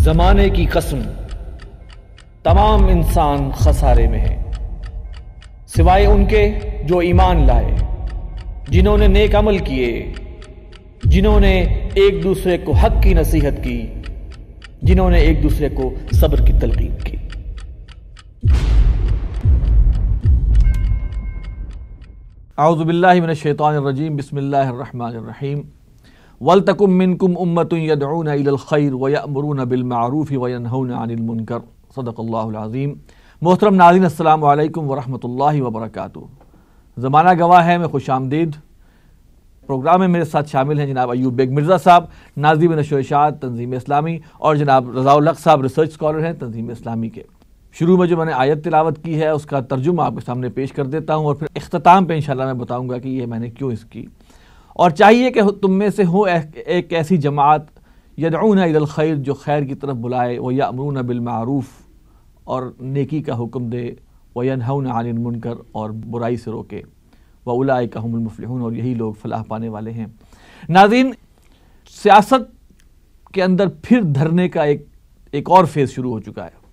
زمانے کی قسم تمام انسان خسارے میں ہیں، سوائے ان کے جو ایمان لائے، جنہوں نے نیک عمل کیے، جنہوں نے ایک دوسرے کو حق کی نصیحت کی، جنہوں نے ایک دوسرے کو صبر کی تلقین کی۔ اعوذ باللہ من الشیطان الرجیم، بسم اللہ الرحمن الرحیم۔ وَلْتَكُن مِّنكُمْ أُمَّةٌ يَدْعُونَ إِلَى الْخَيْرِ وَيَأْمُرُونَ بِالْمَعْرُوفِ وَيَنْهَوْنَ عَنِ الْمُنكَرِ۔ صدق اللہ العظیم۔ محترم ناظرین، السلام علیکم ورحمۃ اللہ وبرکاتہ۔ زمانہ گواہ ہے میں خوش آمدید۔ پروگرام میں میرے ساتھ شامل ہیں جناب ایوب بیگ مرزا صاحب، ناظم نشر و اشاعت تنظیم اسلامی، اور جناب رضا الحق صاحب ریسرچ اسکالر ہیں تنظیم اسلامی کے۔ شروع میں جو میں نے آیت تلاوت کی ہے اس کا ترجمہ آپ کے سامنے پیش کر دیتا ہوں، اور پھر اختتام پہ انشاءاللہ میں بتاؤں گا کہ یہ میں نے کیوں اس کی۔ اور چاہیے کہ تم میں سے ہو ایک ایسی جماعت یدعون الی الخیر، جو خیر کی طرف بلائے، ویأمرون بالمعروف، اور نیکی کا حکم دے، وینہون عن المنکر، اور برائی سے روکے، واولئک ھم المفلحون، اور یہی لوگ فلاح پانے والے ہیں۔ ناظرین، سیاست کے اندر پھر دھرنے کا ایک اور فیز شروع ہو چکا ہے۔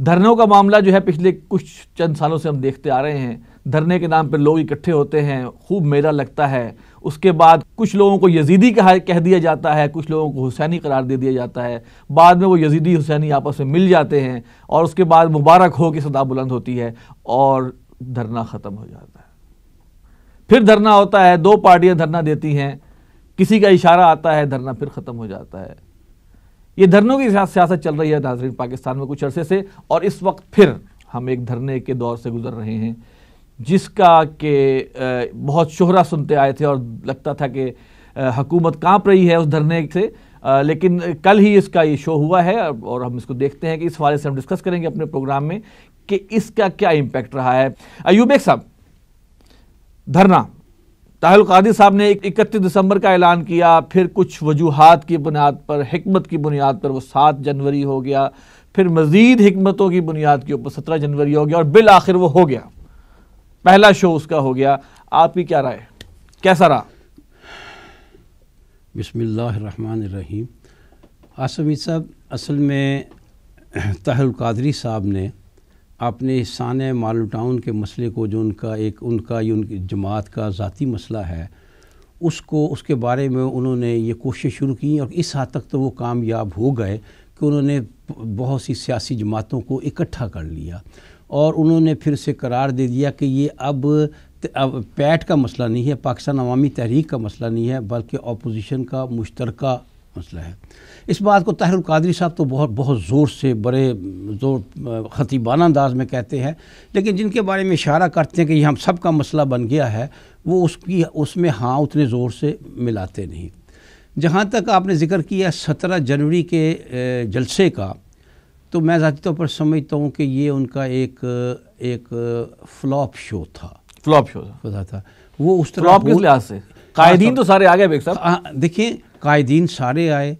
دھرنوں کا معاملہ جو ہے پچھلے کچھ چند سالوں سے ہم دیکھتے آ رہے ہیں۔ دھرنے کے نام پہ لوگ اکٹھے ہوتے ہیں، خوب میلہ لگتا ہے، اس کے بعد کچھ لوگوں کو یزیدی کہہ دیا جاتا ہے، کچھ لوگوں کو حسینی قرار دے دیا جاتا ہے، بعد میں وہ یزیدی حسینی آپس میں مل جاتے ہیں، اور اس کے بعد مبارک ہو کی صدا بلند ہوتی ہے اور دھرنا ختم ہو جاتا ہے۔ پھر دھرنا ہوتا ہے، دو پارٹیاں دھرنا دیتی ہیں، کسی کا اشارہ آتا ہے، دھرنا پھر ختم ہو جاتا ہے۔ یہ دھرنوں کی سیاست چل رہی ہے ناظرین پاکستان میں کچھ عرصے سے، اور اس وقت پھر ہم ایک دھرنے کے دور سے گزر رہے ہیں، جس کا کہ بہت شہرہ سنتے آئے تھے اور لگتا تھا کہ حکومت کانپ رہی ہے اس دھرنے سے، لیکن کل ہی اس کا یہ شو ہوا ہے، اور ہم اس کو دیکھتے ہیں کہ اس حوالے سے ہم ڈسکس کریں گے اپنے پروگرام میں کہ اس کا کیا امپیکٹ رہا ہے۔ ایوب بیگ صاحب، دھرنا طاہر القادری صاحب نے 31 دسمبر کا اعلان کیا، پھر کچھ وجوہات کی بنیاد پر، حکمت کی بنیاد پر وہ 7 جنوری ہو گیا، پھر مزید حکمتوں کی بنیاد کے اوپر 17 جنوری ہو گیا، اور بالآخر وہ ہو گیا، پہلا شو اس کا ہو گیا۔ آپ کی کیا رائے، کیسا رہا؟ بسم اللہ الرحمن الرحیم۔ آصف صاحب، اصل میں طاہر القادری صاحب نے اپنے سانح ماڈل ٹاؤن کے مسئلے کو، جو ان کی جماعت کا ذاتی مسئلہ ہے، اس کے بارے میں انہوں نے یہ کوشش شروع کی، اور اس حد تک تو وہ کامیاب ہو گئے کہ انہوں نے بہت سی سیاسی جماعتوں کو اکٹھا کر لیا، اور انہوں نے پھر سے قرار دے دیا کہ یہ اب پیٹ کا مسئلہ نہیں ہے، پاکستان عوامی تحریک کا مسئلہ نہیں ہے، بلکہ اپوزیشن کا مشترکہ مسئلہ ہے۔ اس بات کو طاہر القادری صاحب تو بہت زور سے، بڑے زور خطیبانہ انداز میں کہتے ہیں، لیکن جن کے بارے میں اشارہ کرتے ہیں کہ یہ ہم سب کا مسئلہ بن گیا ہے، وہ اس میں ہاں اتنے زور سے ملاتے نہیں۔ جہاں تک آپ نے ذکر کیا 17 جنوری کے جلسے کا، تو میں ذاتی طور پر سمجھتا ہوں کہ یہ ان کا ایک فلاپ شو تھا۔ وہ اس طرح فلاپ کس لحاظ سے؟ قائدین تو سارے آگئے بیگ صاحب۔ دیکھیں، قائدین سارے آئے،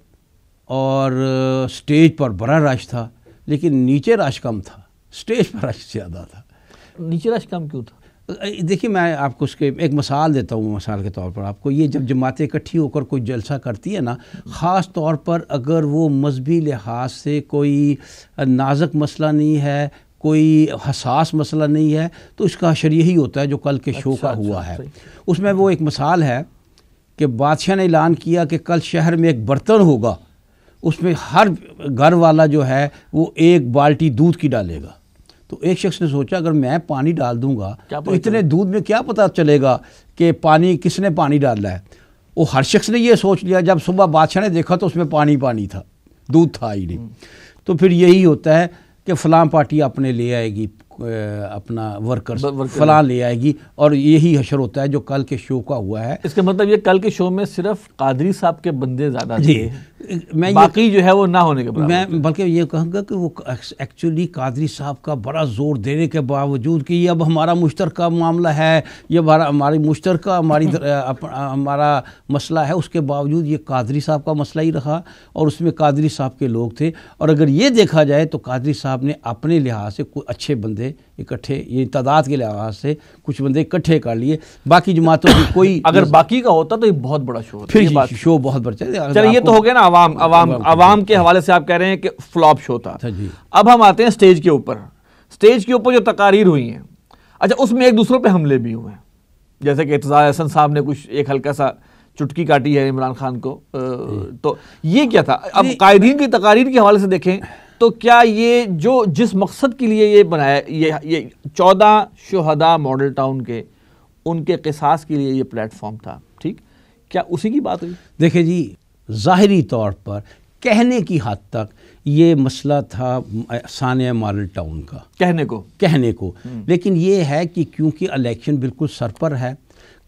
اور سٹیج پر بڑا رش تھا، لیکن نیچے رش کم تھا، سٹیج پر رش زیادہ تھا۔ نیچے رش کم کیوں تھا؟ دیکھیے، میں آپ کو اس کے ایک مثال دیتا ہوں، مثال کے طور پر آپ کو، یہ جب جماعتیں اکٹھی ہو کر کوئی جلسہ کرتی ہے نا، خاص طور پر اگر وہ مذہبی لحاظ سے کوئی نازک مسئلہ نہیں ہے، کوئی حساس مسئلہ نہیں ہے، تو اس کا حشر یہی ہوتا ہے جو کل کے شو کا ہوا ہے۔ اس میں وہ ایک مثال ہے کہ بادشاہ نے اعلان کیا کہ کل شہر میں ایک برتن ہوگا، اس میں ہر گھر والا جو ہے وہ ایک بالٹی دودھ کی ڈالے گا۔ تو ایک شخص نے سوچا اگر میں پانی ڈال دوں گا تو اتنے دودھ میں کیا پتہ چلے گا کہ پانی کس نے پانی ڈالا ہے۔ وہ ہر شخص نے یہ سوچ لیا، جب صبح بادشاہ نے دیکھا تو اس میں پانی تھا، دودھ تھا ہی نہیں۔ تو پھر یہی ہوتا ہے کہ فلاں پارٹی اپنے لے آئے گی، اپنا ورکرز فلاں لے آئے گی، اور یہی حشر ہوتا ہے جو کل کے شو کا ہوا ہے۔ اس کا مطلب یہ کل کے شو میں صرف قادری صاحب کے بندے زیادہ تھے، میں باقی جو ہے وہ نہ ہونے کے برابر۔ میں بلکہ یہ کہوں گا کہ وہ ایکچولی قادری صاحب کا بڑا زور دینے کے باوجود کہ یہ اب ہمارا مشترکہ معاملہ ہے، یہ ہماری مشترکہ ہمارا مسئلہ ہے، اس کے باوجود یہ قادری صاحب کا مسئلہ ہی رہا، اور اس میں قادری صاحب کے لوگ تھے۔ اور اگر یہ دیکھا جائے تو قادری صاحب نے اپنے لحاظ سے کوئی اچھے بندے بندے اکٹھے، یہ تعداد کے لحاظ سے کچھ بندے اکٹھے کر لیے، باقی جماعتوں کی کوئی اگر باقی کا ہوتا تو یہ بہت بڑا شو ہوتا، پھر شو بہت بڑا چلیے یہ تو ہو گیا نا عوام کے حوالے سے آپ کہہ رہے ہیں کہ فلاپ شو تھا. اب ہم آتے ہیں سٹیج کے اوپر. سٹیج کے اوپر جو تقاریر ہوئی ہیں، اچھا اس میں ایک دوسروں پہ حملے بھی ہوئے ہیں، جیسے کہ ارتضیٰ احسن صاحب نے کچھ ایک ہلکا سا چٹکی کاٹی ہے عمران خان کو. تو یہ کیا تھا؟ اب قائدین کی تقاریر کے حوالے سے دیکھیں تو کیا یہ جس مقصد کے لیے یہ بنایا، یہ 14 شہداء ماڈل ٹاؤن کے ان کے قصاص کے لیے یہ پلیٹ فارم تھا، ٹھیک، کیا اسی کی بات ہوئی؟ دیکھیں جی، ظاہری طور پر کہنے کی حد تک یہ مسئلہ تھا سانحہ ماڈل ٹاؤن کا، کہنے کو، لیکن یہ ہے کہ کیونکہ الیکشن بالکل سر پر ہے،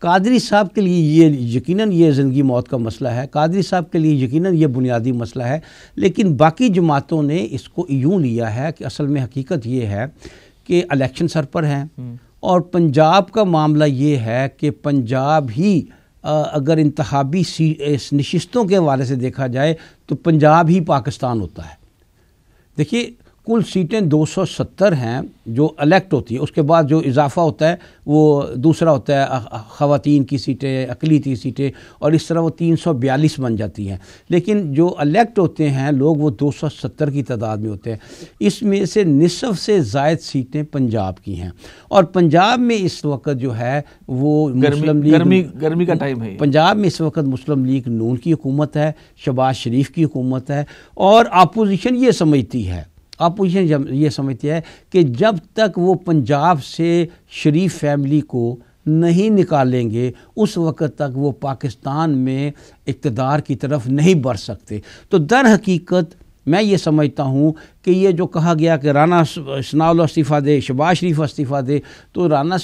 قادری صاحب کے لیے یہ یقیناً یہ زندگی موت کا مسئلہ ہے، قادری صاحب کے لیے یقیناً یہ بنیادی مسئلہ ہے، لیکن باقی جماعتوں نے اس کو یوں لیا ہے کہ اصل میں حقیقت یہ ہے کہ الیکشن سر پر ہے، اور پنجاب کا معاملہ یہ ہے کہ پنجاب ہی اگر انتخابی نشستوں کے حوالے سے دیکھا جائے تو پنجاب ہی پاکستان ہوتا ہے. دیکھیے کل سیٹیں 270 ہیں جو الیکٹ ہوتی ہے، اس کے بعد جو اضافہ ہوتا ہے وہ دوسرا ہوتا ہے خواتین کی سیٹیں، اقلیتی سیٹیں، اور اس طرح وہ 342 بن جاتی ہیں، لیکن جو الیکٹ ہوتے ہیں لوگ وہ 270 کی تعداد میں ہوتے ہیں. اس میں سے نصف سے زائد سیٹیں پنجاب کی ہیں، اور پنجاب میں اس وقت جو ہے وہ مسلم لیگ، گرمی کا ٹائم ہے، پنجاب میں اس وقت مسلم لیگ نون کی حکومت ہے، شہباز شریف کی حکومت ہے، اور اپوزیشن یہ سمجھتی ہے کہ جب تک وہ پنجاب سے شریف فیملی کو نہیں نکالیں گے اس وقت تک وہ پاکستان میں اقتدار کی طرف نہیں بڑھ سکتے. تو در حقیقت میں یہ سمجھتا ہوں کہ یہ جو کہا گیا کہ رانا ثناء اللہ استعفیٰ دے، شہباز شریف استعفیٰ دے، تو رانا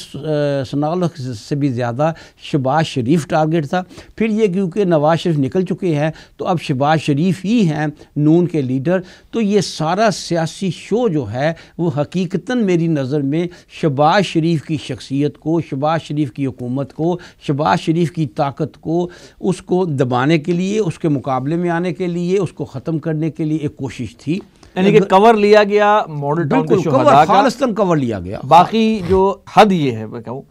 ثناء اللہ سے بھی زیادہ شہباز شریف ٹارگٹ تھا. پھر یہ کیونکہ نواز شریف نکل چکے ہیں تو اب شہباز شریف ہی ہیں نون کے لیڈر، تو یہ سارا سیاسی شو جو ہے وہ حقیقتاً میری نظر میں شہباز شریف کی شخصیت کو، شہباز شریف کی حکومت کو، شہباز شریف کی طاقت کو، اس کو دبانے کے لیے، اس کے مقابلے میں آنے کے لیے، اس کو ختم کرنے کے لیے ایک کوشش تھی. یعنی کہ کور لیا گیا ماڈل ٹاؤن کے شہداء کا، خالصتاً کور لیا گیا. باقی جو حد یہ ہے میں کہوں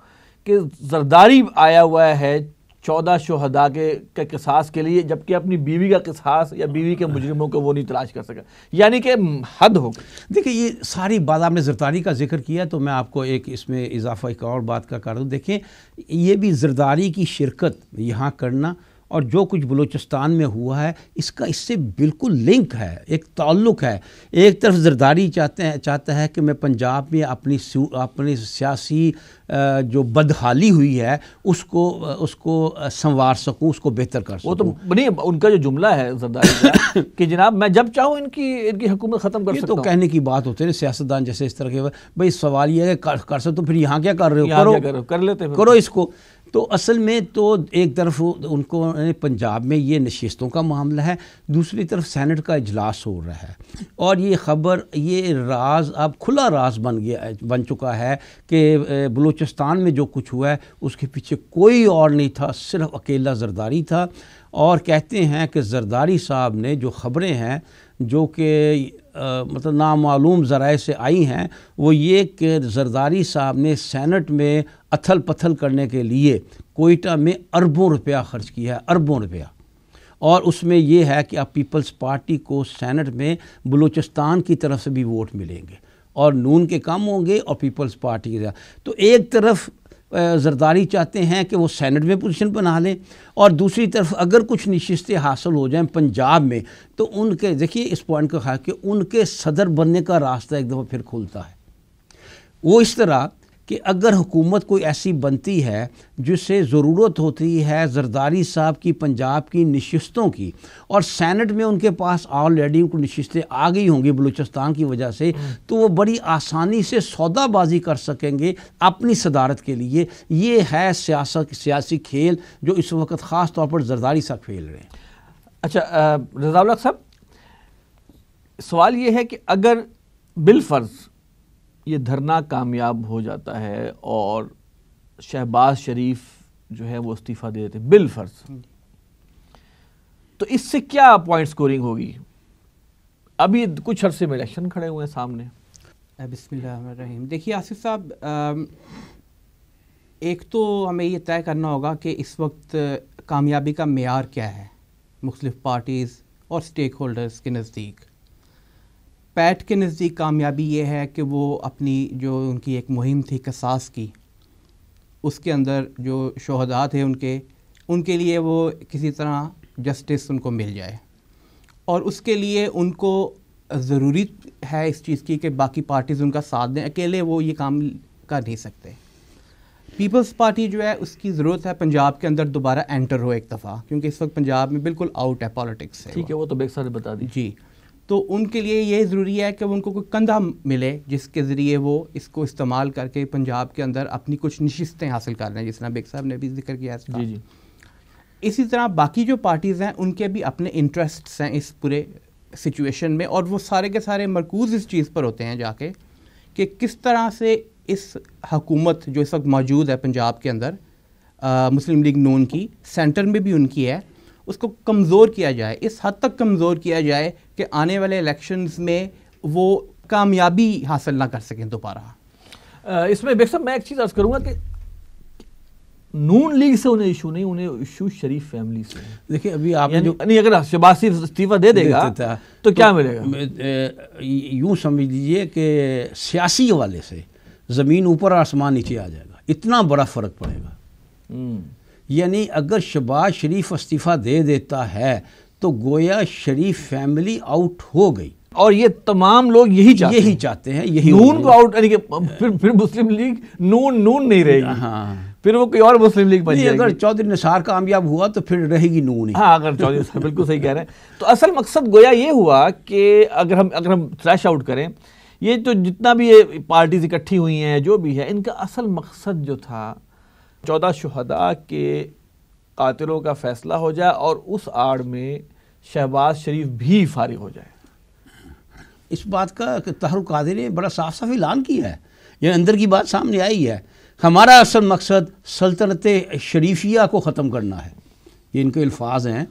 کہ زرداری آیا ہوا ہے 14 شہداء کے قصاص کے لیے، جبکہ اپنی بیوی کا قصاص یا بیوی کے مجرموں کو وہ نہیں تلاش کر سکا، یعنی کہ حد ہو گئی. دیکھیں یہ ساری بات آپ نے زرداری کا ذکر کیا تو میں آپ کو ایک اس میں اضافہ ایک اور بات کا کر دوں. دیکھیں یہ بھی زرداری کی شرکت یہاں کرنا اور جو کچھ بلوچستان میں ہوا ہے اس کا اس سے بالکل لنک ہے، ایک تعلق ہے. ایک طرف زرداری چاہتا ہے کہ میں پنجاب میں اپنی سیاسی جو بدحالی ہوئی ہے اس کو سنوار سکوں، اس کو بہتر کر سکوں. وہ تو نہیں، ان کا جو جملہ ہے زرداری کا کہ جناب میں جب چاہوں ان کی حکومت ختم کر سکتا ہوں. یہ تو کہنے کی بات ہوتی ہے نا، سیاستدان جیسے اس طرح کے بھائی سوال یہ ہے کہ کر سکتے تو پھر یہاں کیا کر رہے ہو، کر لیتے کرو اس کو. تو اصل میں تو ایک طرف ان کو پنجاب میں یہ نشستوں کا معاملہ ہے، دوسری طرف سینٹ کا اجلاس ہو رہا ہے، اور یہ خبر یہ راز اب کھلا راز بن چکا ہے کہ بلوچستان میں جو کچھ ہوا ہے اس کے پیچھے کوئی اور نہیں تھا، صرف اکیلا زرداری تھا. اور کہتے ہیں کہ زرداری صاحب نے جو خبریں ہیں جو کہ مطلب نامعلوم ذرائع سے آئی ہیں وہ یہ کہ زرداری صاحب نے سینٹ میں اتھل پتھل کرنے کے لیے کوئٹہ میں اربوں روپیہ خرچ کیا ہے، اربوں روپیہ. اور اس میں یہ ہے کہ اب پیپلز پارٹی کو سینٹ میں بلوچستان کی طرف سے بھی ووٹ ملیں گے اور نون کے کم ہوں گے اور پیپلز پارٹی کے. تو ایک طرف زرداری چاہتے ہیں کہ وہ سینٹ میں پوزیشن بنا لیں، اور دوسری طرف اگر کچھ نشستیں حاصل ہو جائیں پنجاب میں تو ان کے دیکھیے اس پوائنٹ کا خیال کہ ان کے صدر بننے کا راستہ ایک دفعہ پھر کھلتا ہے. وہ اس طرح کہ اگر حکومت کوئی ایسی بنتی ہے جسے ضرورت ہوتی ہے زرداری صاحب کی پنجاب کی نشستوں کی، اور سینٹ میں ان کے پاس آلریڈی ان کو نشستیں آ گئی ہوں گی بلوچستان کی وجہ سے، تو وہ بڑی آسانی سے سودا بازی کر سکیں گے اپنی صدارت کے لیے. یہ ہے سیاسی کھیل جو اس وقت خاص طور پر زرداری صاحب کھیل رہے ہیں. اچھا رضا الحق صاحب، سوال یہ ہے کہ اگر بالفرض یہ دھرنا کامیاب ہو جاتا ہے اور شہباز شریف جو ہے وہ استعفیٰ دے دیتے بالفرض، تو اس سے کیا پوائنٹ سکورنگ ہوگی؟ ابھی کچھ عرصے میں الیکشن کھڑے ہوئے ہیں سامنے. بسم اللہ الرحمن الرحیم. دیکھیے آصف صاحب، ایک تو ہمیں یہ طے کرنا ہوگا کہ اس وقت کامیابی کا معیار کیا ہے مختلف پارٹیز اور سٹیک ہولڈرز کے نزدیک. پیٹ کے نزدیک کامیابی یہ ہے کہ وہ اپنی جو ان کی ایک مہم تھی قصاص کی، اس کے اندر جو شہداء تھے ان کے لیے وہ کسی طرح جسٹس ان کو مل جائے، اور اس کے لیے ان کو ضروری ہے اس چیز کی کہ باقی پارٹیز ان کا ساتھ دیں. اکیلے وہ یہ کام کر نہیں سکتے. پیپلز پارٹی جو ہے اس کی ضرورت ہے پنجاب کے اندر دوبارہ انٹر ہو ایک دفعہ، کیونکہ اس وقت پنجاب میں بالکل آؤٹ ہے پالیٹکس سے. ٹھیک ہے، وہ تو بیگ صاحب نے بتا دی. جی، تو ان کے لیے یہ ضروری ہے کہ ان کو کوئی کندھا ملے جس کے ذریعے وہ اس کو استعمال کر کے پنجاب کے اندر اپنی کچھ نشستیں حاصل کر رہے ہیں، جس طرح بیگ صاحب نے بھی ذکر کیا اس کا. جی جی. اسی طرح باقی جو پارٹیز ہیں ان کے بھی اپنے انٹرسٹس ہیں اس پورے سچویشن میں، اور وہ سارے کے سارے مرکوز اس چیز پر ہوتے ہیں جا کے کہ کس طرح سے اس حکومت جو اس وقت موجود ہے پنجاب کے اندر مسلم لیگ نون کی، سینٹر میں بھی ان کی ہے، اس کو کمزور کیا جائے، اس حد تک کمزور کیا جائے کہ آنے والے الیکشنز میں وہ کامیابی حاصل نہ کر سکیں دوبارہ. اس میں بیگ صاحب میں ایک چیز عرض کروں گا کہ نون لیگ سے انہیں ایشو نہیں، انہیں ایشو شریف فیملی سے. دیکھیں ابھی آپ یعنی اگر شہباز شریف استعفیٰ دے دے گا تو کیا ملے گا؟ یوں سمجھ لیجئے کہ سیاسی حوالے سے زمین اوپر آسمان نیچے آ جائے گا، اتنا بڑا فرق پڑے گا. یعنی اگر شہباز شریف استعفیٰ دے دیتا ہے تو گویا شریف فیملی آؤٹ ہو گئی، اور یہ تمام لوگ یہی چاہتے ہیں، یہی نون کو آؤٹ، یعنی کہ پھر مسلم لیگ نون نہیں رہے گی. ہاں، پھر وہ کوئی اور مسلم لیگ بن جائے گی. اگر چودھری نثار کامیاب ہوا تو پھر رہے گی نون ہی. ہاں، اگر چودھری نثار، بالکل صحیح کہہ رہے ہیں. تو اصل مقصد گویا یہ ہوا کہ اگر ہم تھریش آؤٹ کریں، یہ تو جتنا بھی یہ پارٹیز اکٹھی ہوئی ہیں جو بھی ہے، ان کا اصل مقصد جو تھا 14 شہداء کے قاتلوں کا فیصلہ ہو جائے اور اس آڑ میں شہباز شریف بھی فارغ ہو جائے. اس بات کا کہ طاہر القادری نے بڑا صاف صاف اعلان کیا ہے، یہ اندر کی بات سامنے آئی ہے. ہمارا اصل مقصد سلطنت شریفیہ کو ختم کرنا ہے. یہ ان کے الفاظ ہیں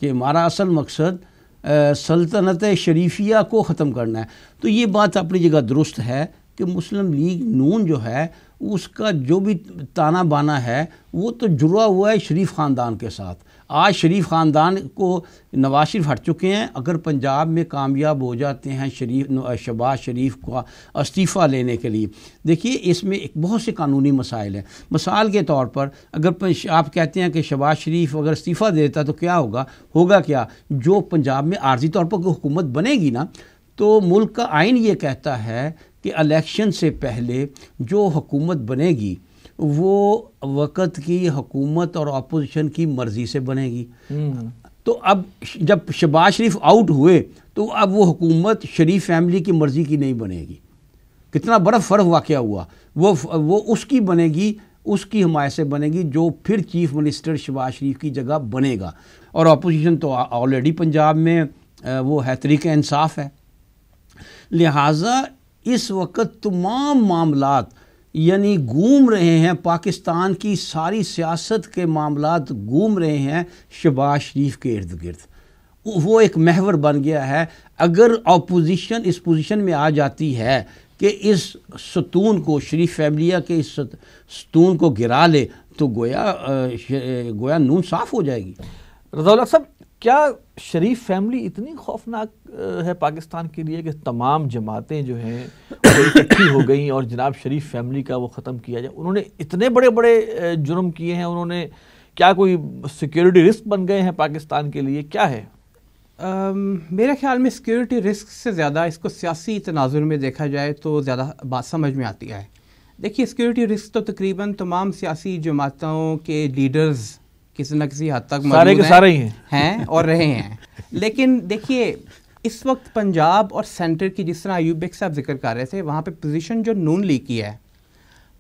کہ ہمارا اصل مقصد سلطنت شریفیہ کو ختم کرنا ہے. تو یہ بات اپنی جگہ درست ہے کہ مسلم لیگ نون جو ہے اس کا جو بھی تانا بانا ہے وہ تو جڑا ہوا ہے شریف خاندان کے ساتھ. آج شریف خاندان کو نواز شریف ہٹ چکے ہیں. اگر پنجاب میں کامیاب ہو جاتے ہیں شہباز شریف کو استعفیٰ لینے کے لیے، دیکھیے اس میں ایک بہت سے قانونی مسائل ہیں. مثال کے طور پر اگر آپ کہتے ہیں کہ شہباز شریف اگر استعفیٰ دیتا تو کیا ہوگا کیا جو پنجاب میں عارضی طور پر کوئی حکومت بنے گی نا، تو ملک کا آئین یہ کہتا ہے کہ الیکشن سے پہلے جو حکومت بنے گی وہ وقت کی حکومت اور اپوزیشن کی مرضی سے بنے گی. تو اب جب شہباز شریف آؤٹ ہوئے تو اب وہ حکومت شریف فیملی کی مرضی کی نہیں بنے گی. کتنا بڑا فرق واقع ہوا. وہ اس کی بنے گی، اس کی حمایت سے بنے گی جو پھر چیف منسٹر شہباز شریف کی جگہ بنے گا. اور اپوزیشن تو آلریڈی پنجاب میں وہ ہے، تحریک انصاف ہے. لہٰذا اس وقت تمام معاملات یعنی گھوم رہے ہیں، پاکستان کی ساری سیاست کے معاملات گھوم رہے ہیں شہباز شریف کے ارد گرد. وہ ایک محور بن گیا ہے. اگر اپوزیشن اس پوزیشن میں آ جاتی ہے کہ اس ستون کو، شریف فیملیہ کے اس ستون کو گرا لے، تو گویا نون صاف ہو جائے گی. رضا اللہ صاحب، کیا شریف فیملی اتنی خوفناک ہے پاکستان کے لیے کہ تمام جماعتیں جو ہیں وہ اکٹھی ہو گئیں اور جناب شریف فیملی کا وہ ختم کیا جائے؟ انہوں نے اتنے بڑے بڑے جرم کیے ہیں، انہوں نے کیا کوئی سیکیورٹی رسک بن گئے ہیں پاکستان کے لیے؟ کیا ہے؟ میرے خیال میں سیکیورٹی رسک سے زیادہ اس کو سیاسی تناظر میں دیکھا جائے تو زیادہ بات سمجھ میں آتی ہے. دیکھیے سیکیورٹی رسک تو تقریباً تمام سیاسی جماعتوں کے لیڈرز کسی نہ کسی حد تک سارے ہیں اور رہے ہیں. لیکن دیکھیے اس وقت پنجاب اور سینٹر کی، جس طرح ایوب بیگ صاحب ذکر کر رہے تھے، وہاں پہ پوزیشن جو نون لیگ کی ہے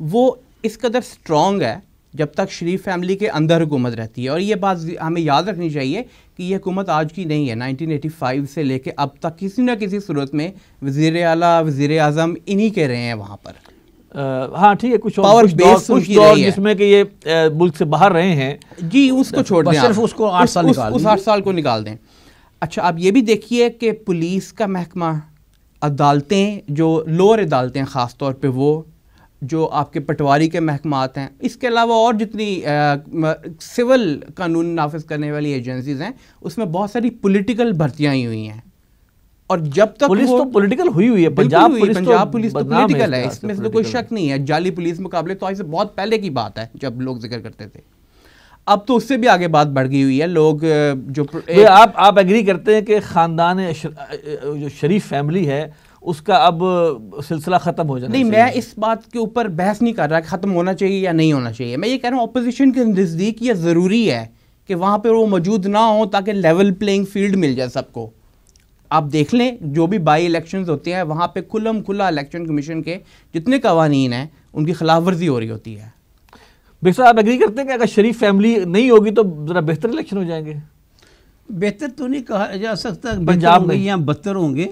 وہ اس قدر سٹرونگ ہے جب تک شریف فیملی کے اندر حکومت رہتی ہے. اور یہ بات ہمیں یاد رکھنی چاہیے کہ یہ حکومت آج کی نہیں ہے. 1985 سے لے کے اب تک کسی نہ کسی صورت میں وزیر اعلیٰ، وزیر اعظم انہی کے رہے ہیں وہاں پر. ہاں ٹھیک ہے، کچھ پاور بیس جس میں کہ یہ ملک سے باہر رہے ہیں، جی اس کو چھوڑ دیں، صرف اس کو 8 سال اس 8 سال کو نکال دیں. اچھا اب یہ بھی دیکھیے کہ پولیس کا محکمہ عدالتیں جو لوور عدالتیں خاص طور پہ وہ جو آپ کے پٹواری کے محکمات ہیں، اس کے علاوہ اور جتنی سول قانون نافذ کرنے والی ایجنسیز ہیں، اس میں بہت ساری پولیٹیکل بھرتیاں ہوئی ہیں. اور جب تک پولیس تو پولیٹیکل ہوئی ہے، پنجاب پولیس تو پولیٹیکل ہے، اس میں سے کوئی شک نہیں ہے. جعلی پولیس مقابلے تو ایسے بہت پہلے کی بات ہے جب لوگ ذکر کرتے تھے. اب تو اس سے بھی آگے بات بڑھ گئی ہوئی ہے. لوگ جو آپ ایگری کرتے ہیں کہ خاندان جو شریف فیملی ہے اس کا اب سلسلہ ختم ہو جانا نہیں، میں اس بات کے اوپر بحث نہیں کر رہا کہ ختم ہونا چاہیے یا نہیں ہونا چاہیے. میں یہ کہہ رہا ہوں اپوزیشن کے نزدیک یہ ضروری ہے کہ وہاں پہ وہ موجود نہ ہوں تاکہ لیول پلینگ فیلڈ مل جائے سب کو. آپ دیکھ لیں جو بھی بائی الیکشنز ہوتے ہیں وہاں پہ کھلا الیکشن کمیشن کے جتنے قوانین ہیں ان کی خلاف ورزی ہو رہی ہوتی ہے. بھائی آپ ایگری کرتے ہیں کہ اگر شریف فیملی نہیں ہوگی تو ذرا بہتر الیکشن ہو جائیں گے؟ بہتر تو نہیں کہا جا سکتا پنجاب میں یا بدتر ہوں گے،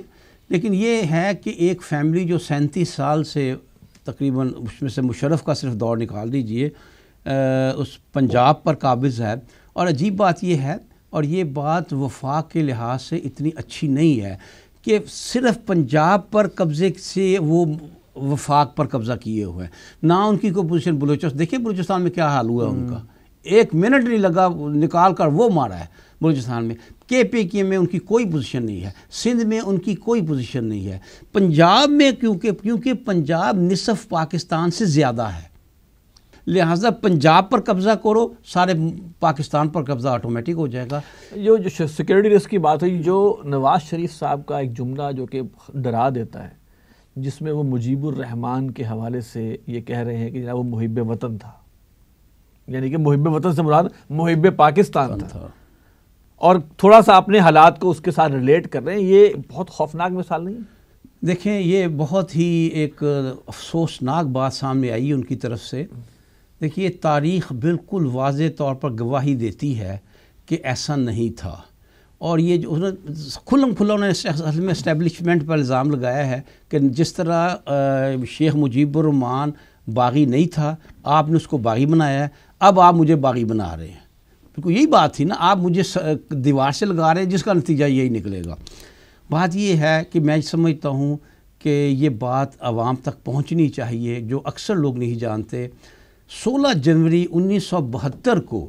لیکن یہ ہے کہ ایک فیملی جو 37 سال سے تقریباً، اس میں سے مشرف کا صرف دور نکال دیجئے، اس پنجاب پر قابض ہے. اور عجیب بات یہ ہے، اور یہ بات وفاق کے لحاظ سے اتنی اچھی نہیں ہے کہ صرف پنجاب پر قبضے سے وہ وفاق پر قبضہ کیے ہوئے ہیں، نہ ان کی کوئی پوزیشن بلوچستان. دیکھیں بلوچستان میں کیا حال ہوا ہے ان کا، 1 منٹ نہیں لگا نکال کر وہ مارا ہے بلوچستان میں. KPK میں ان کی کوئی پوزیشن نہیں ہے، سندھ میں ان کی کوئی پوزیشن نہیں ہے. پنجاب میں کیونکہ پنجاب نصف پاکستان سے زیادہ ہے، لہٰذا پنجاب پر قبضہ کرو، سارے پاکستان پر قبضہ آٹومیٹک ہو جائے گا. جو سیکیورٹی رسک کی بات ہوئی، جو نواز شریف صاحب کا ایک جملہ جو کہ ڈرا دیتا ہے، جس میں وہ مجیب الرحمان کے حوالے سے یہ کہہ رہے ہیں کہ جناب وہ محب وطن تھا، یعنی کہ محب وطن سے مراد محب پاکستان تھا، اور تھوڑا سا اپنے حالات کو اس کے ساتھ ریلیٹ کر رہے ہیں. یہ بہت خوفناک مثال نہیں ہے؟ دیکھیں یہ بہت ہی ایک افسوسناک بات سامنے آئی ان کی طرف سے. دیکھیے تاریخ بالکل واضح طور پر گواہی دیتی ہے کہ ایسا نہیں تھا. اور یہ جو کھلم کھلا انہوں نے اصل میں اسٹیبلشمنٹ پر الزام لگایا ہے کہ جس طرح شیخ مجیب الرحمان باغی نہیں تھا، آپ نے اس کو باغی بنایا ہے، اب آپ مجھے باغی بنا رہے ہیں. کیونکہ یہی بات تھی نا، آپ مجھے دیوار سے لگا رہے ہیں جس کا نتیجہ یہی نکلے گا. بات یہ ہے کہ میں سمجھتا ہوں کہ یہ بات عوام تک پہنچنی چاہیے جو اکثر لوگ نہیں جانتے. 16 جنوری 1972 کو،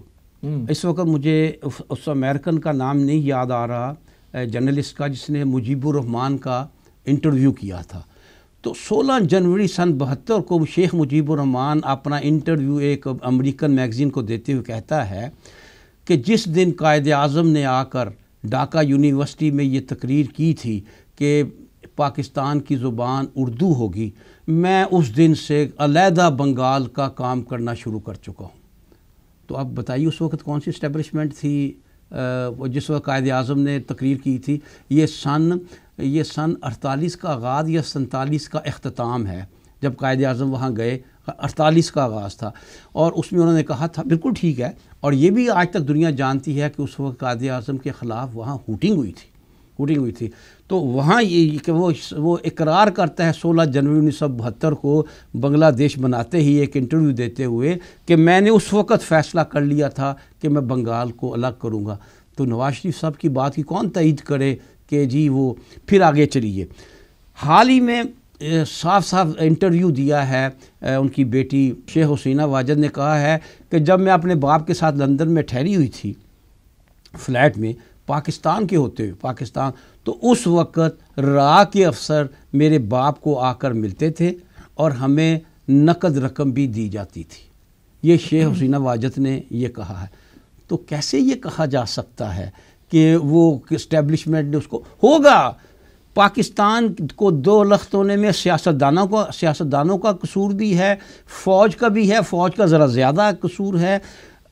اس وقت مجھے اس امریکن کا نام نہیں یاد آ رہا، جرنلسٹ کا، جس نے مجیب الرحمان کا انٹرویو کیا تھا، تو 16 جنوری سن 72 کو شیخ مجیب الرحمان اپنا انٹرویو ایک امریکن میگزین کو دیتے ہوئے کہتا ہے کہ جس دن قائد اعظم نے آ کر ڈھاکہ یونیورسٹی میں یہ تقریر کی تھی کہ پاکستان کی زبان اردو ہوگی، میں اس دن سے علیحدہ بنگال کا کام کرنا شروع کر چکا ہوں. تو آپ بتائیے اس وقت کون سی اسٹیبلشمنٹ تھی جس وقت قائد اعظم نے تقریر کی تھی؟ یہ سن 48 کا آغاز یا 47 کا اختتام ہے، جب قائد اعظم وہاں گئے 48 کا آغاز تھا. اور اس میں انہوں نے کہا تھا، بالکل ٹھیک ہے، اور یہ بھی آج تک دنیا جانتی ہے کہ اس وقت قائد اعظم کے خلاف وہاں ہوٹنگ ہوئی تھی. تو وہاں یہ کہ وہ اقرار کرتا ہے 16 جنوری 1972 کو بنگلہ دیش بناتے ہی ایک انٹرویو دیتے ہوئے کہ میں نے اس وقت فیصلہ کر لیا تھا کہ میں بنگال کو الگ کروں گا. تو نواز شریف صاحب کی بات کی کون تائید کرے کہ جی وہ پھر آگے چلیے. حال ہی میں صاف انٹرویو دیا ہے ان کی بیٹی شیخ حسینہ واجد نے کہا ہے کہ جب میں اپنے باپ کے ساتھ لندن میں ٹھہری ہوئی تھی فلیٹ میں، پاکستان کے ہوتے ہوئے پاکستان، تو اس وقت راہ کے افسر میرے باپ کو آ کر ملتے تھے اور ہمیں نقد رقم بھی دی جاتی تھی. یہ شیخ حسینہ واجد نے یہ کہا ہے. تو کیسے یہ کہا جا سکتا ہے کہ وہ اسٹیبلشمنٹ نے اس کو ہوگا؟ پاکستان کو 2 لخت ہونے میں سیاستدانوں کا قصور بھی ہے، فوج کا بھی ہے، فوج کا ذرا زیادہ قصور ہے،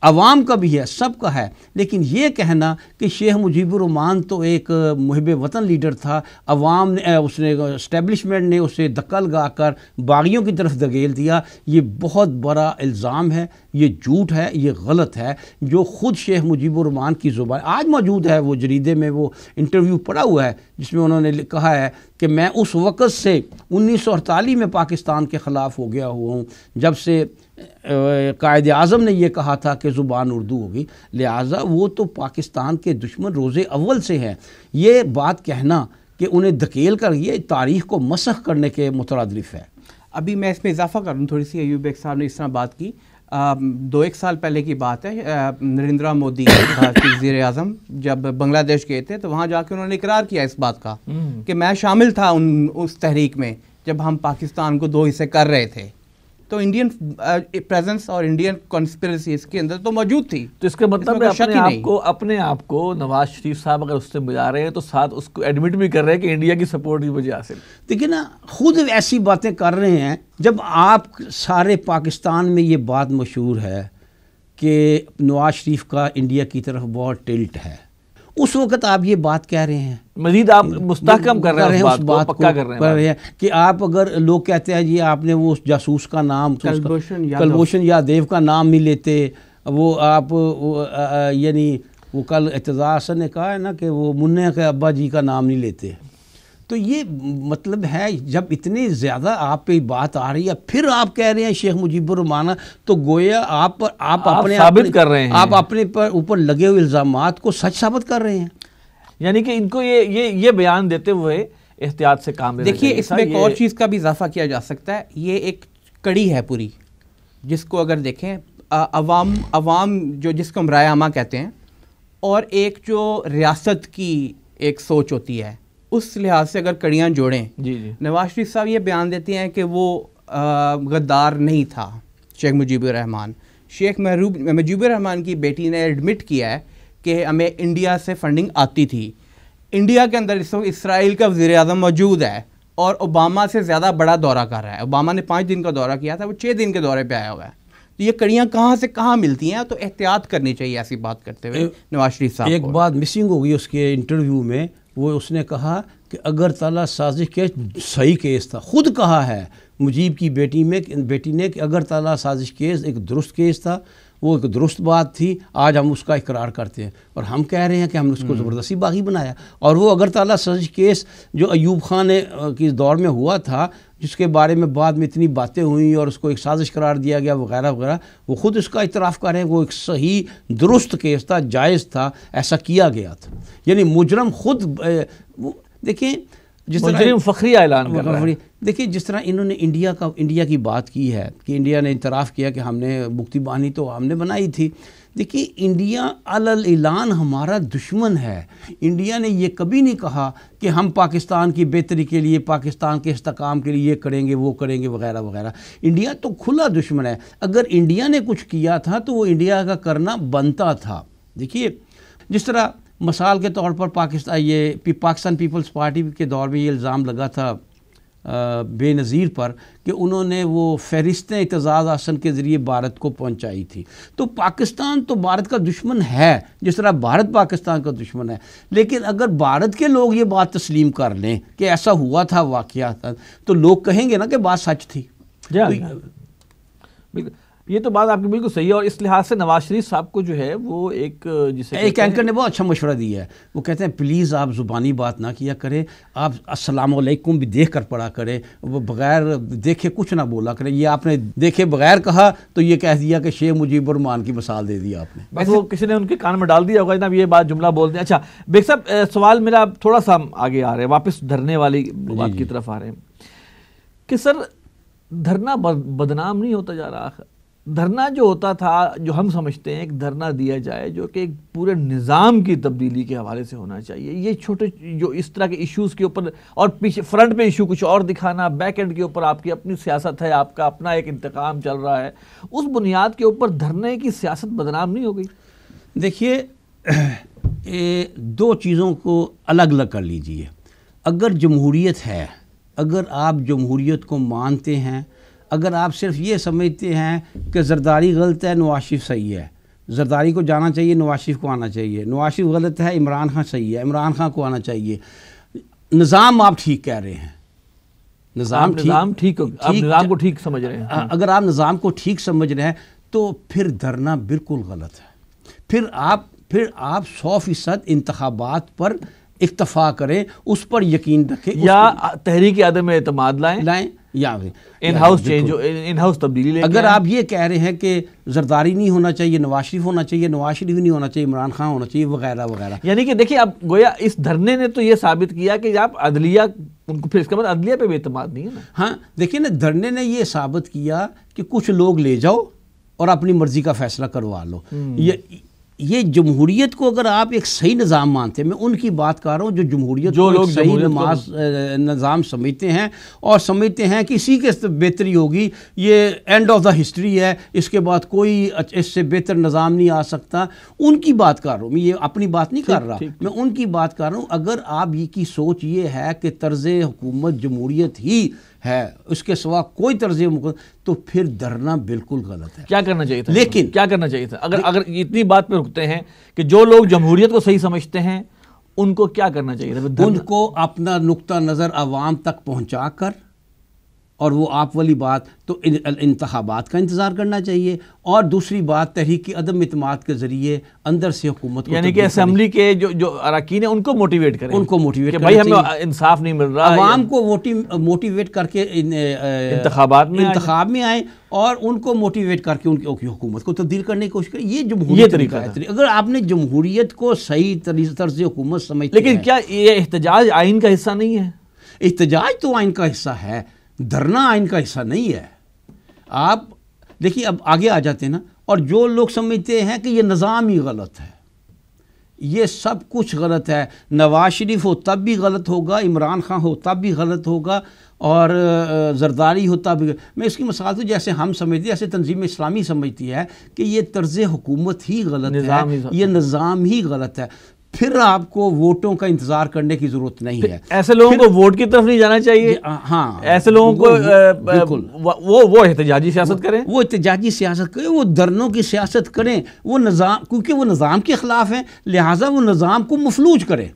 عوام کا بھی ہے، سب کا ہے. لیکن یہ کہنا کہ شیخ مجیب الرحمان تو ایک محب وطن لیڈر تھا، عوام نے اسٹیبلشمنٹ نے اسے دھکا لگا کر باغیوں کی طرف دھکیل دیا، یہ بہت بڑا الزام ہے، یہ جھوٹ ہے، یہ غلط ہے. جو خود شیخ مجیب الرحمان کی زبان آج موجود ہے، وہ جریدے میں وہ انٹرویو پڑا ہوا ہے جس میں انہوں نے کہا ہے کہ میں اس وقت سے 1948 میں پاکستان کے خلاف ہو گیا ہوا ہوں، جب سے قائد اعظم نے یہ کہا تھا کہ زبان اردو ہوگی. لہٰذا وہ تو پاکستان کے دشمن روز اول سے ہیں. یہ بات کہنا کہ انہیں دھکیل کر یہ تاریخ کو مسخ کرنے کے مترادف ہے. ابھی میں اس میں اضافہ کروں تھوڑی سی. ایوب بیگ صاحب نے اس طرح بات کی, 2-1 سال پہلے کی بات ہے, نریندرا مودی بھارتی وزیر اعظم جب بنگلہ دیش گئے تھے تو وہاں جا کے انہوں نے اقرار کیا اس بات کا کہ میں شامل تھا اس تحریک میں جب ہم پاکستان کو 2 حصے کر رہے تھے. تو انڈین پریزنس اور انڈین کانسپریسی اس کے اندر تو موجود تھی. تو اس کا مطلب ہے اپنے آپ کو نواز شریف صاحب اگر اس سے ملا رہے ہیں تو ساتھ اس کو ایڈمٹ بھی کر رہے ہیں کہ انڈیا کی سپورٹ کی وجہ سے. دیکھیں نا, خود ایسی باتیں کر رہے ہیں جب آپ سارے پاکستان میں یہ بات مشہور ہے کہ نواز شریف کا انڈیا کی طرف بہت ٹلٹ ہے. اس وقت آپ یہ بات کہہ رہے ہیں, مزید آپ مستحکم کر رہے ہیں اس بات کو, پکا کر رہے ہیں کہ آپ اگر لوگ کہتے ہیں جی آپ نے وہ جاسوس کا نام کلبھوشن یادیو کا نام نہیں لیتے, وہ آپ یعنی وہ کل اعتزاز حسن نے کہا ہے نا کہ وہ منع کے ابا جی کا نام نہیں لیتے. تو یہ مطلب ہے جب اتنی زیادہ آپ پہ بات آ رہی ہے پھر آپ کہہ رہے ہیں شیخ مجیب الرحمان, تو گویا آپ اپنے ثابت کر رہے ہیں, آپ اپنے اوپر لگے ہوئے الزامات کو سچ ثابت کر رہے ہیں. یعنی کہ ان کو یہ بیان دیتے ہوئے احتیاط سے کام لینا دیکھیے. اس میں ایک اور چیز کا بھی اضافہ کیا جا سکتا ہے. یہ ایک کڑی ہے پوری, جس کو اگر دیکھیں عوام جو جس کو ہم رائے عامہ کہتے ہیں, اور ایک جو ریاست کی ایک سوچ ہوتی ہے, اس لحاظ سے اگر کڑیاں جوڑیں. نواز شریف صاحب یہ بیان دیتے ہیں کہ وہ غدار نہیں تھا شیخ مجیب الرحمان. شیخ مجیب الرحمان کی بیٹی نے ایڈمٹ کیا ہے کہ ہمیں انڈیا سے فنڈنگ آتی تھی. انڈیا کے اندر اس وقت اسرائیل کا وزیر اعظم موجود ہے اور اوباما سے زیادہ بڑا دورہ کر رہا ہے. اوباما نے 5 دن کا دورہ کیا تھا, وہ 6 دن کے دورے پہ آیا ہوا ہے. تو یہ کڑیاں کہاں سے کہاں ملتی ہیں, تو احتیاط کرنی چاہیے ایسی بات کرتے ہوئے نواز شریف صاحب. ایک بات مسنگ ہو گئی اس کے انٹرویو میں, وہ اس نے کہا کہ اگرتلہ سازش کیس صحیح کیس تھا. خود کہا ہے مجیب کی بیٹی نے کہ اگرتلہ سازش کیس ایک درست کیس تھا, وہ ایک درست بات تھی. آج ہم اس کا اقرار کرتے ہیں اور ہم کہہ رہے ہیں کہ ہم نے اس کو زبردستی باغی بنایا. اور وہ اگرتلہ سازش کیس جو ایوب خان کے دور میں ہوا تھا, جس کے بارے میں بعد میں اتنی باتیں ہوئیں اور اس کو ایک سازش قرار دیا گیا وغیرہ وغیرہ, وہ خود اس کا اعتراف کر رہے ہیں وہ ایک صحیح درست کیس تھا, جائز تھا, ایسا کیا گیا تھا. یعنی مجرم خود دیکھیں جس طرح فخری اعلان کر رہا ہے. دیکھیں جس طرح انہوں نے انڈیا کی بات کی ہے کہ انڈیا نے اعتراف کیا کہ ہم نے مکتی بانی تو ہم نے بنائی تھی. دیکھیے انڈیا اعلان ہمارا دشمن ہے. انڈیا نے یہ کبھی نہیں کہا کہ ہم پاکستان کی بہتری کے لیے, پاکستان کے استحکام کے لیے یہ کریں گے وہ کریں گے وغیرہ وغیرہ. انڈیا تو کھلا دشمن ہے. اگر انڈیا نے کچھ کیا تھا تو وہ انڈیا کا کرنا بنتا تھا. دیکھیے جس طرح مثال کے طور پر پاکستان پیپلز پارٹی کے دور میں یہ الزام لگا تھا بے نظیر پر کہ انہوں نے وہ فہرستیں اعتزاز حسن کے ذریعے بھارت کو پہنچائی تھی. تو پاکستان تو بھارت کا دشمن ہے جس طرح بھارت پاکستان کا دشمن ہے. لیکن اگر بھارت کے لوگ یہ بات تسلیم کر لیں کہ ایسا ہوا تھا واقعہ تھا, تو لوگ کہیں گے نا کہ بات سچ تھی. بالکل یہ تو بات آپ کی بالکل صحیح ہے. اور اس لحاظ سے نواز شریف صاحب کو جو ہے وہ ایک اینکر نے بہت اچھا مشورہ دیا ہے. وہ کہتے ہیں پلیز آپ زبانی بات نہ کیا کریں, آپ السلام علیکم بھی دیکھ کر پڑھا کریں, وہ بغیر دیکھے کچھ نہ بولا کریں. یہ آپ نے دیکھے بغیر کہا تو یہ کہہ دیا کہ شیخ مجیب الرحمان کی مثال دے دی آپ نے. بس وہ کسی نے ان کے کان میں ڈال دیا ہوگا نا یہ بات جملہ بول دیں. اچھا بیگ صاحب سوال میرا تھوڑا سا آگے آ رہے ہیں, واپس دھرنے والی بات کی طرف آ رہے ہیں کہ سر دھرنا بدنام نہیں ہوتا جا رہا. دھرنا جو ہوتا تھا, جو ہم سمجھتے ہیں ایک دھرنا دیا جائے جو کہ ایک پورے نظام کی تبدیلی کے حوالے سے ہونا چاہیے. یہ چھوٹے جو اس طرح کے ایشوز کے اوپر, اور پیچھے فرنٹ پہ ایشو کچھ اور دکھانا, بیک اینڈ کے اوپر آپ کی اپنی سیاست ہے, آپ کا اپنا ایک انتقام چل رہا ہے, اس بنیاد کے اوپر دھرنے کی سیاست بدنام نہیں ہو گئی؟ دیکھیے 2 چیزوں کو الگ الگ کر لیجئے. اگر جمہوریت ہے, اگر آپ جمہوریت کو مانتے ہیں, اگر آپ صرف یہ سمجھتے ہیں کہ زرداری غلط ہے نواز شریف صحیح ہے, زرداری کو جانا چاہیے نواز شریف کو آنا چاہیے, نواز شریف غلط ہے عمران خان صحیح ہے عمران خان کو آنا چاہیے, نظام آپ ٹھیک کہہ رہے ہیں, نظام ٹھیک نظام کو ٹھیک سمجھ رہے ہیں. اگر آپ نظام کو ٹھیک سمجھ رہے ہیں تو پھر دھرنا بالکل غلط ہے. پھر آپ 100% انتخابات پر اکتفا کریں, اس پر یقین رکھیں, یا تحریک عدم اعتماد لائیں in house change, in house تبدیلی لے کے اگر آپ یہ کہہ رہے ہیں کہ زرداری نہیں ہونا چاہیے، نواز شریف ہونا چاہیے، نواز شریف نہیں ہونا چاہیے، عمران خان ہونا چاہیے، وغیرہ وغیرہ، یعنی کہ دیکھیں اب گویا اس دھرنے نے تو یہ ثابت کیا کہ آپ عدلیہ ان کو، پھر اس کے بعد عدلیہ پہ بھی اعتماد نہیں ہے نا. ہاں دیکھیں نا، دھرنے نے یہ ثابت کیا کہ کچھ لوگ لے جاؤ اور اپنی مرضی کا فیصلہ کروا لو. یہ جمہوریت کو اگر آپ ایک صحیح نظام مانتے ہیں، میں ان کی بات کر رہا ہوں جو جمہوریت کو ایک صحیح نظام سمجھتے ہیں اور سمجھتے ہیں کہ اسی کے بہتری ہوگی، یہ اینڈ آف دا ہسٹری ہے، اس کے بعد کوئی اس سے بہتر نظام نہیں آ سکتا، ان کی بات کر رہا ہوں میں، یہ اپنی بات نہیں کر رہا، میں ان کی بات کر رہا ہوں. اگر آپ یہ کی سوچ یہ ہے کہ طرز حکومت جمہوریت ہی ہے، اس کے سوا کوئی طرز حکومت، تو پھر دھرنا بالکل غلط ہے. کیا کرنا چاہیے تھا؟ لیکن کیا کرنا چاہیے تھا اگر اتنی بات پہ رکتے ہیں کہ جو لوگ جمہوریت کو صحیح سمجھتے ہیں ان کو کیا کرنا چاہیے تھا؟ ان کو اپنا نقطہ نظر عوام تک پہنچا کر، اور وہ آپ والی بات تو انتخابات کا انتظار کرنا چاہیے، اور دوسری بات تحریک عدم اعتماد کے ذریعے اندر سے حکومت کو، یعنی کہ اسمبلی کے جو اراکین ہیں ان کو موٹیویٹ کریں، ان کو موٹیویٹ کہ بھائی ہمیں انصاف نہیں مل رہا، عوام کو موٹیویٹ کر کے انتخاب میں آئیں اور ان کو موٹیویٹ کر کے ان کی حکومت کو تبدیل کرنے کی کوشش کریں. یہ جمہوریت طریقہ ہے. اگر آپ نے جمہوریت کو صحیح طرز حکومت سمجھتے ہیں، لیکن کیا یہ احتجاج آئین کا حصہ نہیں ہے؟ احتجاج تو آئین کا حصہ ہے، دھرنا آئین کا حصہ نہیں ہے. آپ دیکھیے اب آگے آ جاتے ہیں نا، اور جو لوگ سمجھتے ہیں کہ یہ نظام ہی غلط ہے، یہ سب کچھ غلط ہے، نواز شریف ہو تب بھی غلط ہوگا، عمران خان ہو تب بھی غلط ہوگا، اور زرداری ہوتا بھی. میں اس کی مثال تو جیسے ہم سمجھتے، جیسے تنظیم اسلامی سمجھتی ہے کہ یہ طرز حکومت ہی غلط ہے، یہ نظام ہی غلط ہے، پھر آپ کو ووٹوں کا انتظار کرنے کی ضرورت نہیں ہے. ایسے لوگوں کو ووٹ کی طرف نہیں جانا چاہیے. ہاں، ایسے لوگوں کو بالکل وہ احتجاجی سیاست کریں، وہ احتجاجی سیاست کریں، وہ دھرنوں کی سیاست کریں، وہ نظام، کیونکہ وہ نظام کے خلاف ہیں لہٰذا وہ نظام کو مفلوج کریں،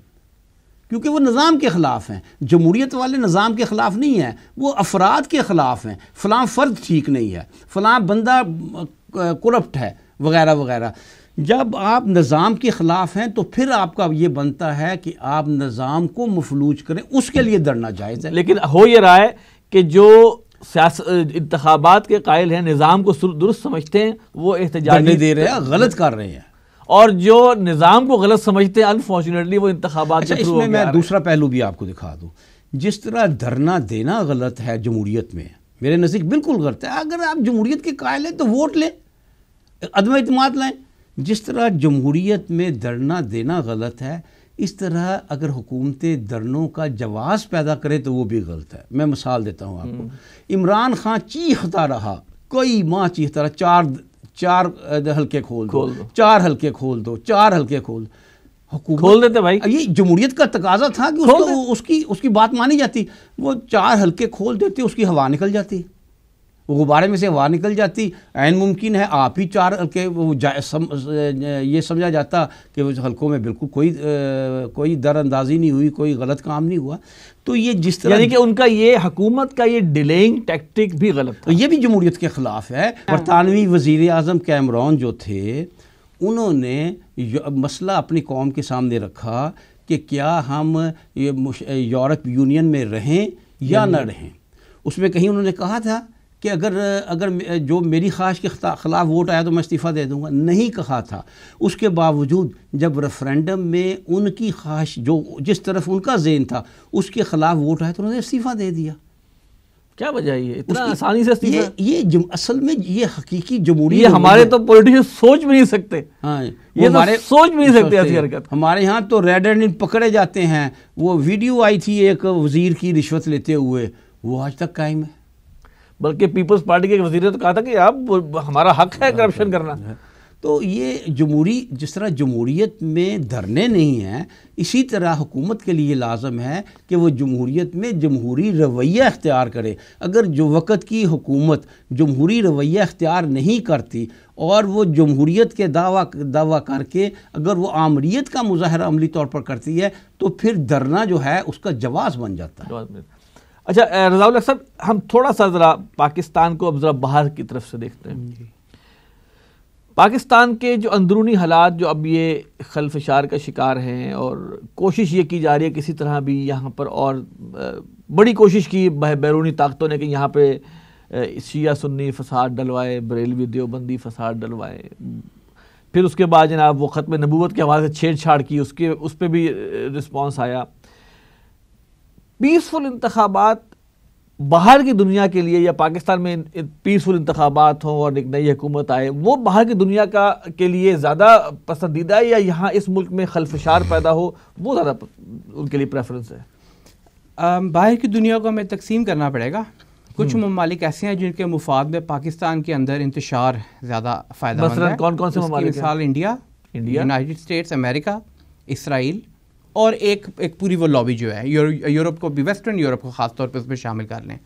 کیونکہ وہ نظام کے خلاف ہیں. جمہوریت والے نظام کے خلاف نہیں ہیں، وہ افراد کے خلاف ہیں، فلاں فرد ٹھیک نہیں ہے، فلاں بندہ کرپٹ ہے، وغیرہ وغیرہ. جب آپ نظام کے خلاف ہیں تو پھر آپ کا یہ بنتا ہے کہ آپ نظام کو مفلوج کریں، اس کے لیے دھرنا جائز ہے. لیکن ہو یہ رہا ہے کہ جو انتخابات کے قائل ہیں، نظام کو درست سمجھتے ہیں، وہ احتجاجی دے رہے ہیں، غلط کر رہے ہیں، اور جو نظام کو غلط سمجھتے ہیں انفارچونیٹلی وہ انتخابات کے تھرو. اس میں میں دوسرا پہلو بھی آپ کو دکھا دوں. جس طرح دھرنا دینا غلط ہے جمہوریت میں، میرے نزدیک بالکل غلط ہے. اگر آپ جمہوریت کے قائل ہیں تو ووٹ لیں، عدم اعتماد لائیں. جس طرح جمہوریت میں دھرنا دینا غلط ہے، اس طرح اگر حکومتیں دھرنوں کا جواز پیدا کریں تو وہ بھی غلط ہے. میں مثال دیتا ہوں آپ کو. عمران خان چیختا رہا، کئی ماہ چیختا رہا، چار حلقے کھول دو، 4 حلقے کھول دو، 4 حلقے کھول دیتے بھائی. یہ جمہوریت کا تقاضا تھا کہ اس کی بات مانی جاتی. وہ 4 حلقے کھول دیتے، اس کی ہوا نکل جاتی، غبارے میں سے ہوا نکل جاتی. عین ممکن ہے آپ ہی 4 حلقے، یہ سمجھا جاتا کہ اس حلقوں میں بالکل کوئی در اندازی نہیں ہوئی، کوئی غلط کام نہیں ہوا. تو یہ جس طرح یعنی کہ ان کا یہ حکومت کا یہ ڈیلیئنگ ٹیکٹک بھی غلط تھا، یہ بھی جمہوریت کے خلاف ہے. برطانوی وزیر اعظم کیمرون جو تھے، انہوں نے مسئلہ اپنی قوم کے سامنے رکھا کہ کیا ہم یورپ یونین میں رہیں یا نہ رہیں. اس میں کہیں انہوں نے کہا تھا کہ اگر جو میری خواہش کے خلاف ووٹ آیا تو میں استعفیٰ دے دوں گا، نہیں کہا تھا. اس کے باوجود جب ریفرینڈم میں ان کی خواہش جو جس طرف ان کا ذہن تھا اس کے خلاف ووٹ آیا تو انہوں نے استعفیٰ دے دیا. کیا وجہ ہے یہ اتنا آسانی سے استعفیٰ؟ یہ اصل میں یہ حقیقی جمہوریت، یہ ہمارے تو پولیٹیشین سوچ بھی نہیں سکتے. ہاں، یہ ہمارے سوچ بھی نہیں سکتے ایسی حرکت. ہمارے ہاں تو ریڈ ہینڈ پکڑے جاتے ہیں. وہ ویڈیو آئی تھی ایک وزیر کی رشوت لیتے ہوئے، وہ آج تک قائم ہے. بلکہ پیپلز پارٹی کے وزیر نے تو کہا تھا کہ اب ہمارا حق ہے کرپشن کرنا. تو یہ جس طرح جمہوریت میں دھرنے نہیں ہیں، اسی طرح حکومت کے لیے لازم ہے کہ وہ جمہوریت میں جمہوری رویہ اختیار کرے. اگر جو وقت کی حکومت جمہوری رویہ اختیار نہیں کرتی اور وہ جمہوریت کے دعویٰ کر کے اگر وہ آمریت کا مظاہرہ عملی طور پر کرتی ہے تو پھر دھرنا جو ہے اس کا جواز بن جاتا ہے. اچھا رضا الحق صاحب، ہم تھوڑا سا ذرا پاکستان کو اب ذرا باہر کی طرف سے دیکھتے ہیں. پاکستان کے جو اندرونی حالات جو اب یہ خلفشار کا شکار ہیں، اور کوشش یہ کی جا رہی ہے کسی طرح بھی یہاں پر اور بڑی کوشش کی بیرونی طاقتوں نے کہ یہاں پہ شیعہ سنی فساد ڈلوائے، بریلوی دیوبندی فساد ڈلوائے. پھر اس کے بعد جناب وہ ختم نبوت کے حوالے سے چھیڑ چھاڑ کی، اس پہ بھی رسپانس آیا. پیسفل انتخابات باہر کی دنیا کے لیے، یا پاکستان میں پیسفل انتخابات ہوں اور ایک نئی حکومت آئے، وہ باہر کی دنیا کے لیے زیادہ پسندیدہ ہے، یا یہاں اس ملک میں خلفشار پیدا ہو وہ زیادہ ان کے لیے پریفرنس ہے؟ باہر کی دنیا کو ہمیں تقسیم کرنا پڑے گا. کچھ ممالک ایسے ہیں جن کے مفاد میں پاکستان کے اندر انتشار زیادہ فائدہ مند ہے. مثلا کون کون سے ممالک ہیں؟ مثال انڈیا، یونائٹڈ اسٹیٹس امریکہ، اسرائیل، اور ایک پوری وہ لابی جو ہے یورپ کو بھی، ویسٹرن یورپ کو خاص طور پہ اس میں شامل کر لیں،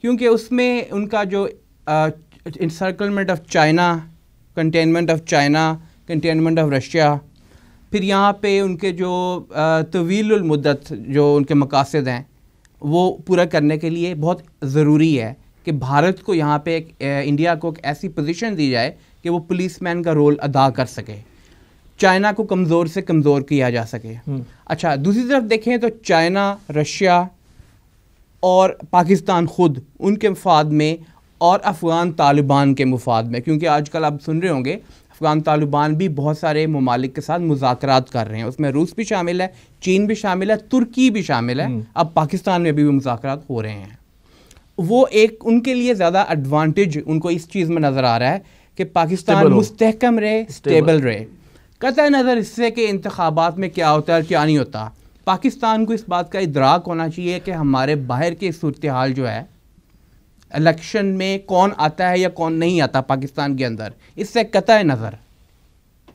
کیونکہ اس میں ان کا جو encirclement of China, containment of China, containment of Russia, پھر یہاں پہ ان کے جو طویل المدت جو ان کے مقاصد ہیں وہ پورا کرنے کے لیے بہت ضروری ہے کہ بھارت کو یہاں پہ انڈیا کو ایک ایسی پوزیشن دی جائے کہ وہ پولیس مین کا رول ادا کر سکے، چائنا کو کمزور سے کمزور کیا جا سکے. اچھا، دوسری طرف دیکھیں تو چائنا، رشیا اور پاکستان خود ان کے مفاد میں، اور افغان طالبان کے مفاد میں، کیونکہ آج کل آپ سن رہے ہوں گے افغان طالبان بھی بہت سارے ممالک کے ساتھ مذاکرات کر رہے ہیں، اس میں روس بھی شامل ہے، چین بھی شامل ہے، ترکی بھی شامل ہے، اب پاکستان میں بھی مذاکرات ہو رہے ہیں. وہ ایک ان کے لیے زیادہ ایڈوانٹیج ان کو اس چیز میں نظر آ رہا ہے کہ پاکستان مستحکم رہے، اسٹیبل رہے. قطع نظر اس سے کہ انتخابات میں کیا ہوتا ہے اور کیا نہیں ہوتا، پاکستان کو اس بات کا ادراک ہونا چاہیے کہ ہمارے باہر کی صورتحال جو ہے، الیکشن میں کون آتا ہے یا کون نہیں آتا پاکستان کے اندر، اس سے قطع نظر،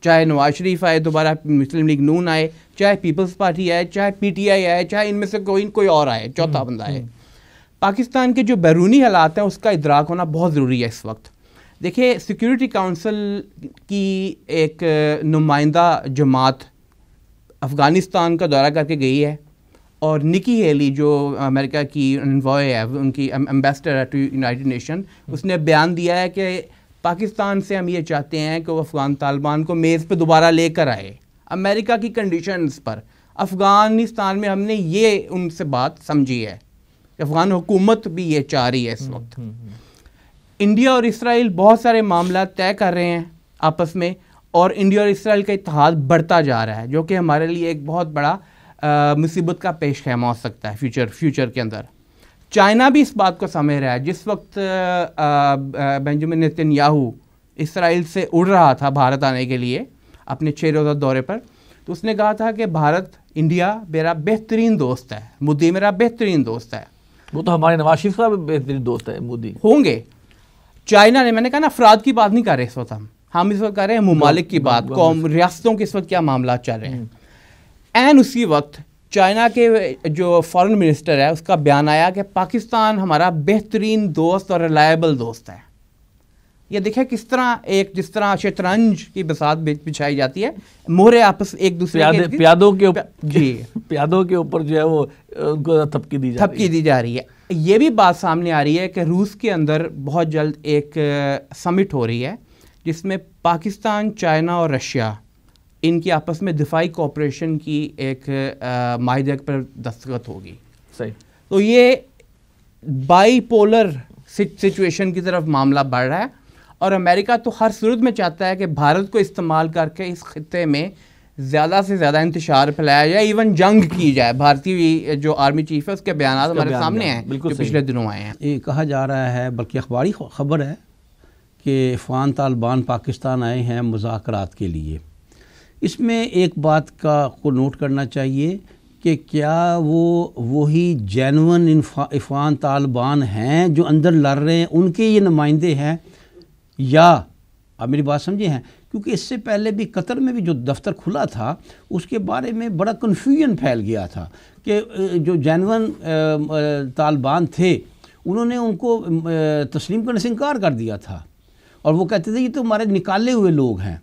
چاہے نواز شریف آئے دوبارہ، مسلم لیگ نون آئے، چاہے پیپلز پارٹی آئے، چاہے پی ٹی آئی آئے، چاہے ان میں سے کوئی اور آئے، چوتھا بندہ آئے، پاکستان کے جو بیرونی حالات ہیں اس کا ادراک ہونا بہت ضروری ہے اس وقت. دیکھیں، سیکیورٹی کونسل کی ایک نمائندہ جماعت افغانستان کا دورہ کر کے گئی ہے، اور نکی ہیلی جو امریکہ کی انوائے ہے، ان کی ایمبیسڈر ہے ٹو یونائٹڈ نیشن، اس نے بیان دیا ہے کہ پاکستان سے ہم یہ چاہتے ہیں کہ وہ افغان طالبان کو میز پہ دوبارہ لے کر آئے امریکہ کی کنڈیشنز پر. افغانستان میں ہم نے یہ ان سے بات سمجھی ہے، افغان حکومت بھی یہ چاہ رہی ہے اس وقت. انڈیا اور اسرائیل بہت سارے معاملات طے کر رہے ہیں آپس میں، اور انڈیا اور اسرائیل کا اتحاد بڑھتا جا رہا ہے، جو کہ ہمارے لیے ایک بہت بڑا مصیبت کا پیش خیمہ ہو سکتا ہے فیوچر کے اندر. چائنا بھی اس بات کو سمجھ رہا ہے. جس وقت بنجامن نیتن یاہو اسرائیل سے اڑ رہا تھا بھارت آنے کے لیے اپنے 6 روزہ دورے پر، تو اس نے کہا تھا کہ بھارت، انڈیا میرا بہترین دوست ہے، مودی میرا بہترین دوست ہے. وہ تو ہمارے نواز شریف صاحب بہترین دوست ہے، مودی ہوں گے. چائنا نے، میں نے کہا نا، افراد کی بات نہیں کر رہے اس وقت، ہم اس وقت کر رہے ہیں ممالک کی بات، قوم، ریاستوں کے اس وقت کیا معاملات چل رہے ہیں. این اسی وقت چائنا کے جو فارن منسٹر ہے اس کا بیان آیا کہ پاکستان ہمارا بہترین دوست اور ریلائبل دوست ہے. یہ دیکھیں کس طرح جس طرح شطرنج کی بساط بچھائی جاتی ہے، مہرے آپس ایک دوسرے کے پیادوں کے اوپر جو ہے وہ ان کو تھپکی دی جا رہی ہے. یہ بھی بات سامنے آ رہی ہے کہ روس کے اندر بہت جلد ایک سمٹ ہو رہی ہے جس میں پاکستان، چائنا اور رشیا ان کی آپس میں دفاعی کوآپریشن کی ایک معاہدے پر دستخط ہوگی. صحیح. تو یہ بائی پولر سچویشن کی طرف معاملہ بڑھ رہا ہے، اور امریکہ تو ہر صورت میں چاہتا ہے کہ بھارت کو استعمال کر کے اس خطے میں زیادہ سے زیادہ انتشار پھیلایا جائے، ایون جنگ کی جائے. بھارتی جو آرمی چیف ہے اس کے بیانات ہمارے سامنے ہیں جو پچھلے دنوں آئے ہیں. یہ کہا جا رہا ہے، بلکہ اخباری خبر ہے، کہ افغان طالبان پاکستان آئے ہیں مذاکرات کے لیے. اس میں ایک بات کو نوٹ کرنا چاہیے کہ کیا وہی جینون افغان طالبان ہیں جو اندر لڑ رہے ہیں، ان کے یہ نمائندے ہیں، یا آپ میری بات سمجھے ہیں؟ کیونکہ اس سے پہلے بھی قطر میں بھی جو دفتر کھلا تھا اس کے بارے میں بڑا کنفیوژن پھیل گیا تھا کہ جو جینون طالبان تھے انہوں نے ان کو تسلیم کرنے سے انکار کر دیا تھا، اور وہ کہتے تھے یہ تو ہمارے نکالے ہوئے لوگ ہیں.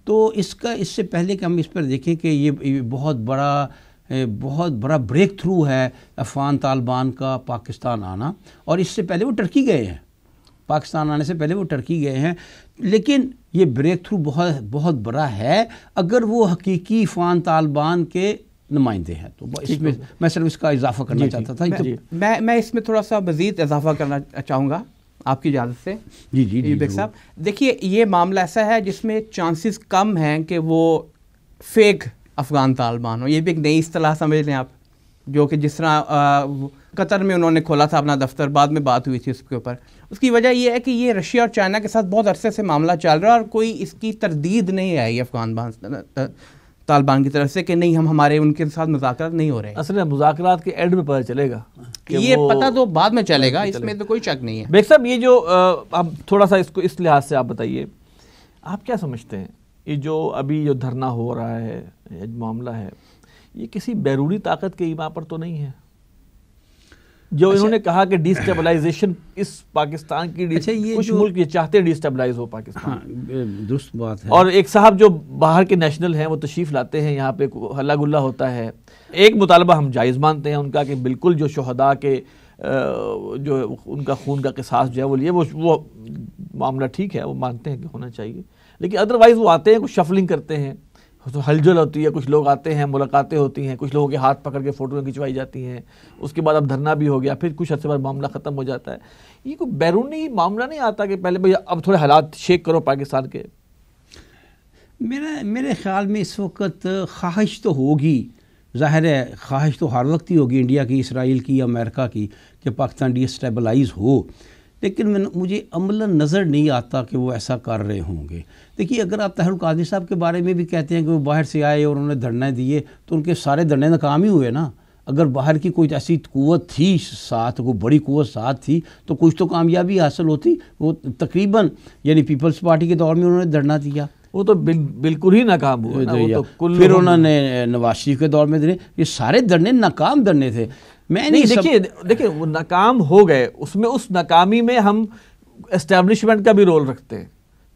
تو اس سے پہلے کہ ہم اس پر دیکھیں کہ یہ بہت بڑا بریک تھرو ہے افغان طالبان کا پاکستان آنا، اور اس سے پہلے وہ ٹرکی گئے ہیں، پاکستان آنے سے پہلے وہ ٹرکی گئے ہیں. لیکن یہ بریک تھرو بہت بڑا ہے اگر وہ حقیقی افغان طالبان کے نمائندے ہیں. تو اس میں صرف اس کا اضافہ کرنا چاہتا تھا. میں اس میں تھوڑا سا مزید اضافہ کرنا چاہوں گا آپ کی اجازت سے. جی بیگ صاحب دیکھیے یہ معاملہ ایسا ہے جس میں چانسز کم ہیں کہ وہ فیک افغان طالبان ہو. یہ بھی ایک نئی اصطلاح سمجھ لیں آپ, جو کہ جس طرح قطر میں انہوں نے کھولا تھا اپنا دفتر, بعد میں بات ہوئی تھی اس کے اوپر. اس کی وجہ یہ ہے کہ یہ رشیا اور چائنا کے ساتھ بہت عرصے سے معاملہ چل رہا ہے اور کوئی اس کی تردید نہیں آئی افغان طالبان کی طرف سے کہ نہیں ہمارے ان کے ساتھ مذاکرات نہیں ہو رہے. اصل میں مذاکرات کے اینڈ میں پتہ چلے گا, یہ پتہ تو بعد میں چلے گا, اس میں تو کوئی شک نہیں ہے. بیگ صاحب یہ جو اب تھوڑا سا اس کو اس لحاظ سے آپ بتائیے, آپ کیا سمجھتے ہیں یہ جو ابھی جو دھرنا ہو رہا ہے, معاملہ ہے, یہ کسی بیرونی طاقت کے ایما پر تو نہیں ہے؟ جو انہوں نے کہا کہ ڈی اسٹیبلائزیشن اس پاکستان کی, کچھ ملک یہ چاہتے ہیں ڈی اسٹیبلائز ہو پاکستان. درست بات ہے. اور ایک صاحب جو باہر کے نیشنل ہیں وہ تشریف لاتے ہیں یہاں پہ, ہلا گلا ہوتا ہے. ایک مطالبہ ہم جائز مانتے ہیں ان کا کہ بالکل جو شہداء کے جو ان کا خون کا قصاص جو ہے وہ لیے, وہ معاملہ ٹھیک ہے, وہ مانتے ہیں کہ ہونا چاہیے. لیکن ادروائز وہ آتے ہیں, کچھ شفلنگ کرتے ہیں, ہلچل ہوتی ہے, کچھ لوگ آتے ہیں, ملاقاتیں ہوتی ہیں, کچھ لوگوں کے ہاتھ پکڑ کے فوٹویں کھنچوائی جاتی ہیں, اس کے بعد اب دھرنا بھی ہو گیا, پھر کچھ عرصے بعد معاملہ ختم ہو جاتا ہے. یہ کوئی بیرونی معاملہ نہیں آتا کہ پہلے بھئی اب تھوڑے حالات شیک کرو پاکستان کے؟ میرے خیال میں اس وقت خواہش تو ہوگی, ظاہر ہے خواہش تو ہر وقت ہی ہوگی انڈیا کی, اسرائیل کی, امریکہ کی, کہ پاکستان ڈی اسٹیبلائز ہو, لیکن مجھے عملاً نظر نہیں آتا کہ وہ ایسا کر رہے ہوں گے. دیکھیے اگر آپ طاہر القادری صاحب کے بارے میں بھی کہتے ہیں کہ وہ باہر سے آئے اور انہوں نے دھرنے دیے, تو ان کے سارے دھرنے ناکام ہی ہوئے نا. اگر باہر کی کوئی ایسی قوت تھی ساتھ, کوئی بڑی قوت ساتھ تھی, تو کچھ تو کامیابی حاصل ہوتی. وہ تقریباً یعنی پیپلز پارٹی کے دور میں انہوں نے دھرنا دیا, وہ تو بالکل ہی ناکام ہوا. پھر انہوں نے نواز شریف کے دور میں دیے, یہ سارے دھرنے ناکام دھرنے تھے. میں نہیں دیکھیے وہ ناکام ہو گئے, اس میں اس ناکامی میں ہم اسٹیبلشمنٹ کا بھی رول رکھتے ہیں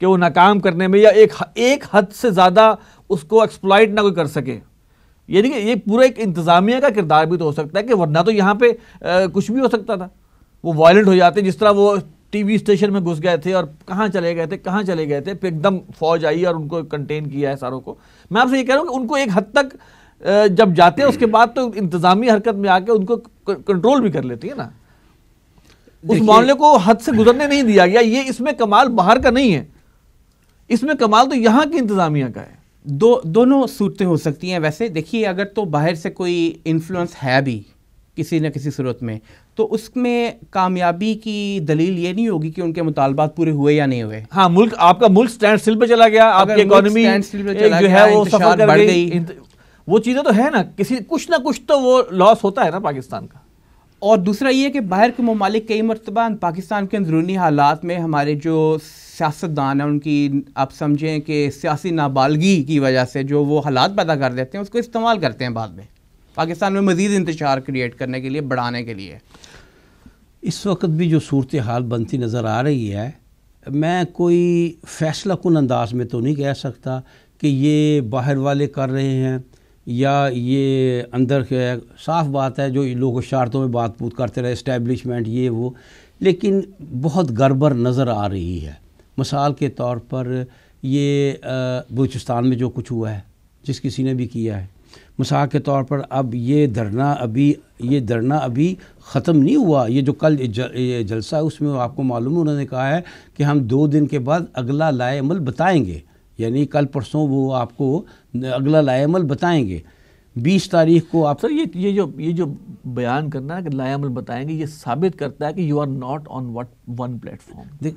کہ وہ ناکام کرنے میں یا ایک حد سے زیادہ اس کو ایکسپلائٹ نہ کوئی کر سکے. یعنی کہ یہ پورا ایک انتظامیہ کا کردار بھی تو ہو سکتا ہے, کہ ورنہ تو یہاں پہ کچھ بھی ہو سکتا تھا. وہ وائلنٹ ہو جاتے, جس طرح وہ ٹی وی اسٹیشن میں گھس گئے تھے اور کہاں چلے گئے تھے, پھر ایک دم فوج آئی اور ان کو کنٹین کیا ہے ساروں کو. میں آپ سے یہ کہہ رہا ہوں کہ ان کو ایک حد تک جب جاتے ہیں اس کے بعد تو انتظامی حرکت میں آ کے ان کو کنٹرول بھی کر لیتی ہے نا. اس معاملے کو حد سے گزرنے نہیں دیا گیا. یہ اس میں کمال باہر کا نہیں ہے, اس میں کمال تو یہاں کی انتظامیہ کا ہے. دونوں صورتیں ہو سکتی ہیں. ویسے دیکھیے اگر تو باہر سے کوئی انفلوئنس ہے بھی کسی نہ کسی صورت میں, تو اس میں کامیابی کی دلیل یہ نہیں ہوگی کہ ان کے مطالبات پورے ہوئے یا نہیں ہوئے. ہاں, آپ کا ملک سٹینڈ سٹل پہ چلا گیا, آپ کی اکانومی جو ہے وہ سفر کر گئی, وہ چیزیں تو ہے نا, کچھ نہ کچھ تو وہ لاس ہوتا ہے نا پاکستان کا. اور دوسرا یہ کہ باہر کے ممالک کئی مرتبہ پاکستان کے اندرونی حالات میں ہمارے جو سیاستدان ہیں ان کی آپ سمجھیں کہ سیاسی نابالغی کی وجہ سے جو وہ حالات پیدا کر دیتے ہیں اس کو استعمال کرتے ہیں بعد میں پاکستان میں مزید انتشار کریٹ کرنے کے لیے, بڑھانے کے لیے. اس وقت بھی جو صورتحال بنتی نظر آ رہی ہے, میں کوئی فیصلہ کن انداز میں تو نہیں کہہ سکتا کہ یہ باہر والے کر رہے ہیں یا یہ اندر کے. صاف بات ہے جو لوگ اشارتوں میں بات پوت کرتے رہے, اسٹیبلشمنٹ یہ وہ, لیکن بہت گڑبڑ نظر آ رہی ہے. مثال کے طور پر یہ بلوچستان میں جو کچھ ہوا ہے, جس کسی نے بھی کیا ہے, مثال کے طور پر اب یہ دھرنا ابھی ختم نہیں ہوا. یہ جو کل جلسہ ہے اس میں آپ کو معلوم انہوں نے کہا ہے کہ ہم 2 دن کے بعد اگلا لائے عمل بتائیں گے, یعنی کل پرسوں وہ آپ کو اگلا لائے عمل بتائیں گے. 20 تاریخ کو آپ سر یہ جو بیان کرنا ہے کہ لائے عمل بتائیں گے, یہ ثابت کرتا ہے کہ you are not on one platform.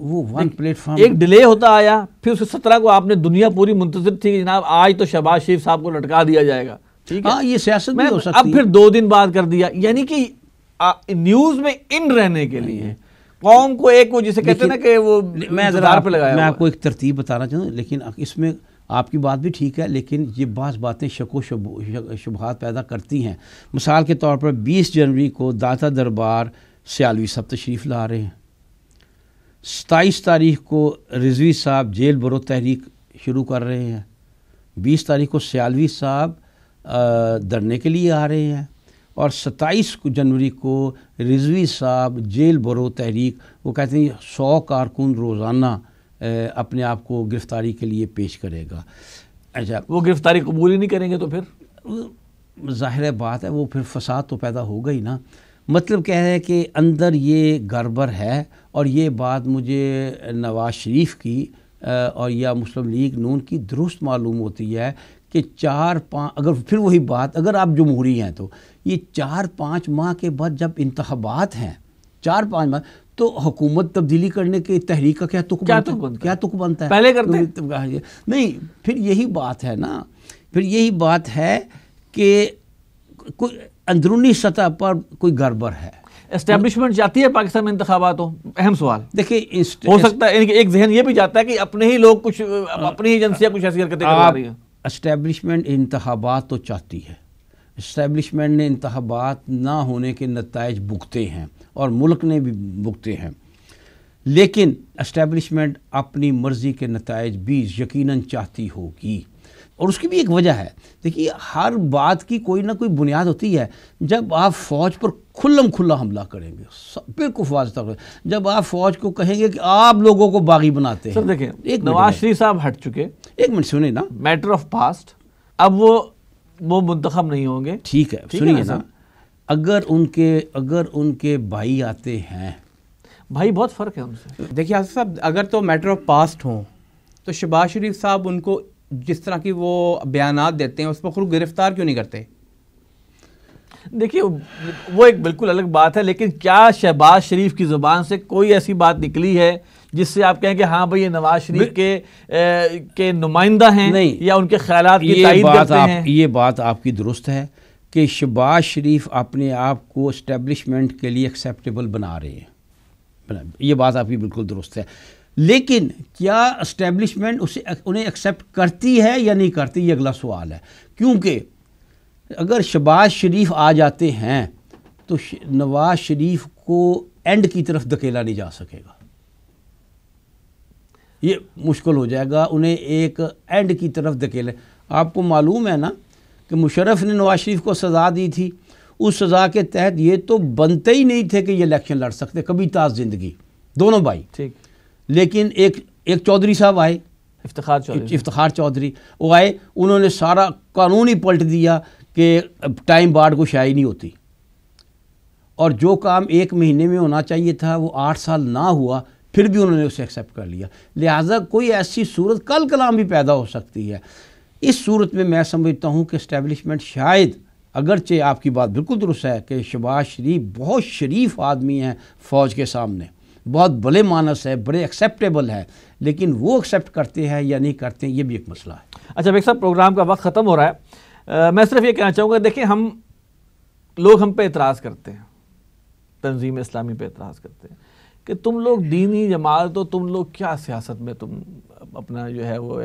وہ ون پلیٹ فارم ایک ڈیلے ہوتا آیا, پھر اس 17 کو آپ نے دنیا پوری منتظر تھی کہ جناب آج تو شہباز شریف صاحب کو لٹکا دیا جائے گا, ٹھیک ہے, ہاں یہ سیاست بھی ہو سکتی ہے. اب پھر 2 دن بعد کر دیا, یعنی کہ نیوز میں ان رہنے کے لیے قوم کو ایک وہ جسے کہتے ہیں نا کہ وہ انتظار پہ لگایا. میں آپ کو ایک ترتیب بتانا چاہوں, لیکن اس میں آپ کی بات بھی ٹھیک ہے, لیکن یہ بعض باتیں شک و شبہات پیدا کرتی ہیں. مثال کے طور پر 20 جنوری کو داتا دربار سیالوی صاحب تشریف لا رہے ہیں. 27 تاریخ کو رضوی صاحب جیل برو تحریک شروع کر رہے ہیں. 20 تاریخ کو سیالوی صاحب دھرنے کے لیے آ رہے ہیں, اور 27 جنوری کو رضوی صاحب جیل برو تحریک, وہ کہتے ہیں 100 کارکن روزانہ اپنے آپ کو گرفتاری کے لیے پیش کرے گا. اچھا, وہ گرفتاری قبول ہی نہیں کریں گے تو پھر ظاہر بات ہے وہ پھر فساد تو پیدا ہوگا ہی نا. مطلب کہہ رہے ہیں کہ اندر یہ گڑبڑ ہے, اور یہ بات مجھے نواز شریف کی اور یا مسلم لیگ نون کی درست معلوم ہوتی ہے کہ 4-5 اگر پھر وہی بات, اگر آپ جمہوری ہیں تو یہ 4-5 ماہ کے بعد جب انتخابات ہیں 4-5 ماہ, تو حکومت تبدیلی کرنے کی تحریک کا کیا تک بنتا ہے؟ پہلے کرتے ہیں نہیں. پھر یہی بات ہے نا, پھر یہی بات ہے کہ کوئی اندرونی سطح پر کوئی گڑبڑ ہے. اسٹیبلشمنٹ جاتی ہے پاکستان میں انتخابات ہو؟ اہم سوال. دیکھیں ہو سکتا ہے ایک ذہن یہ بھی جاتا ہے کہ اپنے ہی لوگ کچھ اپنی ہی ایجنسیاں کچھ ایسی حرکتیں کروا رہی ہیں. اسٹیبلشمنٹ انتخابات تو چاہتی ہے, اسٹیبلشمنٹ نے انتخابات نہ ہونے کے نتائج بھگتے ہیں اور ملک نے بھی بھگتے ہیں, لیکن اسٹیبلشمنٹ اپنی مرضی کے نتائج بھی یقیناً چاہتی ہوگی, اور اس کی بھی ایک وجہ ہے. دیکھیے ہر بات کی کوئی نہ کوئی بنیاد ہوتی ہے. جب آپ فوج پر کھلم کھلا حملہ کریں گے, بالکل واضح طور پر, جب آپ فوج کو کہیں گے کہ آپ لوگوں کو باغی بناتے ہیں. سر دیکھیں نواز شریف صاحب ہٹ چکے, ایک منٹ سنیں نا, میٹر آف پاسٹ, اب وہ منتخب نہیں ہوں گے. ٹھیک ہے سنیے نا, اگر ان کے بھائی آتے ہیں, بھائی بہت فرق ہے ان سے. دیکھیے آصف صاحب, اگر تو میٹر آف پاسٹ ہوں تو شہباز شریف صاحب ان کو جس طرح کی وہ بیانات دیتے ہیں اس پر خود گرفتار کیوں نہیں کرتے؟ دیکھیے وہ ایک بالکل الگ بات ہے, لیکن کیا شہباز شریف کی زبان سے کوئی ایسی بات نکلی ہے جس سے آپ کہیں کہ ہاں بھئی یہ نواز شریف کے نمائندہ ہیں یا ان کے خیالات کی تائید کرتے ہیں؟ یہ بات آپ کی درست ہے کہ شہباز شریف اپنے آپ کو اسٹیبلشمنٹ کے لیے ایکسیپٹیبل بنا رہے ہیں, یہ بات آپ کی بالکل درست ہے, لیکن کیا اسٹیبلشمنٹ انہیں ایکسیپٹ کرتی ہے یا نہیں کرتی, یہ اگلا سوال ہے. کیونکہ اگر شہباز شریف آ جاتے ہیں تو نواز شریف کو اینڈ کی طرف دھکیلا نہیں جا سکے گا, یہ مشکل ہو جائے گا انہیں ایک اینڈ کی طرف دھکیلے. آپ کو معلوم ہے نا کہ مشرف نے نواز شریف کو سزا دی تھی, اس سزا کے تحت یہ تو بنتے ہی نہیں تھے کہ یہ الیکشن لڑ سکتے کبھی تاز زندگی, دونوں بھائی. ٹھیک, لیکن ایک چودھری صاحب آئے, افتخار چودھری, وہ آئے, انہوں نے سارا قانون ہی پلٹ دیا کہ ٹائم بارڈ کو شائع نہیں ہوتی, اور جو کام 1 مہینے میں ہونا چاہیے تھا وہ 8 سال نہ ہوا, پھر بھی انہوں نے اسے ایکسیپٹ کر لیا. لہٰذا کوئی ایسی صورت کل کلام بھی پیدا ہو سکتی ہے. اس صورت میں سمجھتا ہوں کہ اسٹیبلشمنٹ شاید, اگرچہ آپ کی بات بالکل درست ہے کہ شہباز شریف بہت شریف آدمی ہیں فوج کے سامنے, بہت بھلے مانس ہے, بڑے ایکسیپٹیبل ہے, لیکن وہ ایکسیپٹ کرتے ہیں یا نہیں کرتے ہیں یہ بھی ایک مسئلہ ہے. اچھا بیگ صاحب, پروگرام کا وقت ختم ہو رہا ہے, میں صرف یہ کہنا چاہوں گا, دیکھیں لوگ ہم پہ اعتراض کرتے ہیں, تنظیم اسلامی پہ اعتراض کرتے ہیں کہ تم لوگ دینی جماعت ہو, تم لوگ کیا سیاست میں تم اپنا جو ہے وہ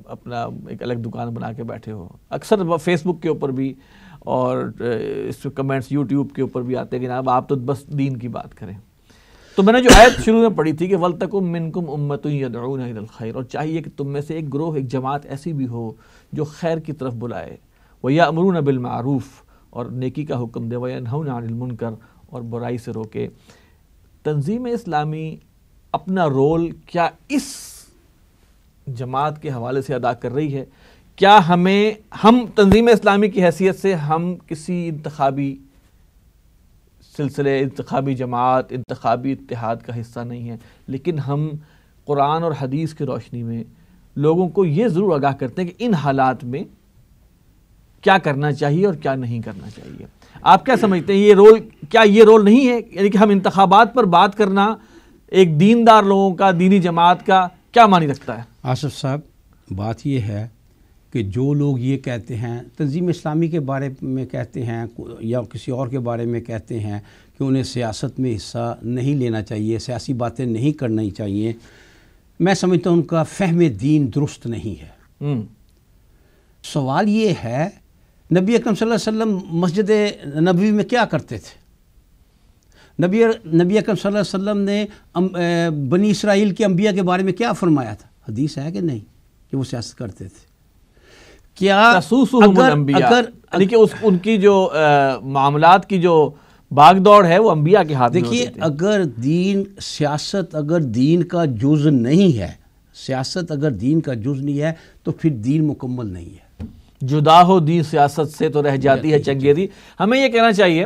اپنا ایک الگ دکان بنا کے بیٹھے ہو. اکثر فیس بک کے اوپر بھی اور اس کمنٹس یوٹیوب کے اوپر بھی آتے ہیں کہ جناب آپ تو بس دین کی بات کریں. تو میں نے جو آیت شروع میں پڑھی تھی کہ وَلْتَكُمْ مِنْكُمْ أُمَّةٌ يَدْعُونَ إِلَى الْخَيْرِ, اور چاہیے کہ تم میں سے ایک گروہ, ایک جماعت ایسی بھی ہو جو خیر کی طرف بلائے, وَيَأْمُرُونَ بِالْمَعْرُوفِ, اور نیکی کا حکم دے, وَيَنْهَوْنَ عَنِ الْمُنْكَرِ, اور برائی سے روکے. تنظیم اسلامی اپنا رول کیا اس جماعت کے حوالے سے ادا کر رہی ہے؟ کیا ہم تنظیم اسلامی کی حیثیت سے ہم کسی انتخابی سلسلے, انتخابی جماعت, انتخابی اتحاد کا حصہ نہیں ہیں, لیکن ہم قرآن اور حدیث کی روشنی میں لوگوں کو یہ ضرور آگاہ کرتے ہیں کہ ان حالات میں کیا کرنا چاہیے اور کیا نہیں کرنا چاہیے. آپ کیا سمجھتے ہیں یہ رول نہیں ہے, یعنی کہ ہم انتخابات پر بات کرنا ایک دیندار لوگوں کا, دینی جماعت کا کیا معنی رکھتا ہے؟ آصف صاحب, بات یہ ہے کہ جو لوگ یہ کہتے ہیں تنظیم اسلامی کے بارے میں کہتے ہیں یا کسی اور کے بارے میں کہتے ہیں کہ انہیں سیاست میں حصہ نہیں لینا چاہیے, سیاسی باتیں نہیں کرنی چاہیے, میں سمجھتا ہوں ان کا فہم دین درست نہیں ہے. سوال یہ ہے, نبی اکرم صلی اللہ علیہ وسلم مسجد نبوی میں کیا کرتے تھے؟ نبی اکرم صلی اللہ علیہ وسلم نے بنی اسرائیل کے انبیاء کے بارے میں کیا فرمایا تھا؟ حدیث ہے کہ نہیں کہ وہ سیاست کرتے تھے؟ کیا اگر کہ ان کی جو معاملات کی جو باغ دوڑ ہے وہ انبیاء کے ہاتھ میں ہوتی تھی. دیکھیے اگر سیاست اگر دین کا جز نہیں ہے, سیاست اگر دین کا جز نہیں ہے تو پھر دین مکمل نہیں ہے. جدا ہو دی سیاست سے تو رہ جاتی ہے چنگیزی. ہمیں یہ کہنا چاہیے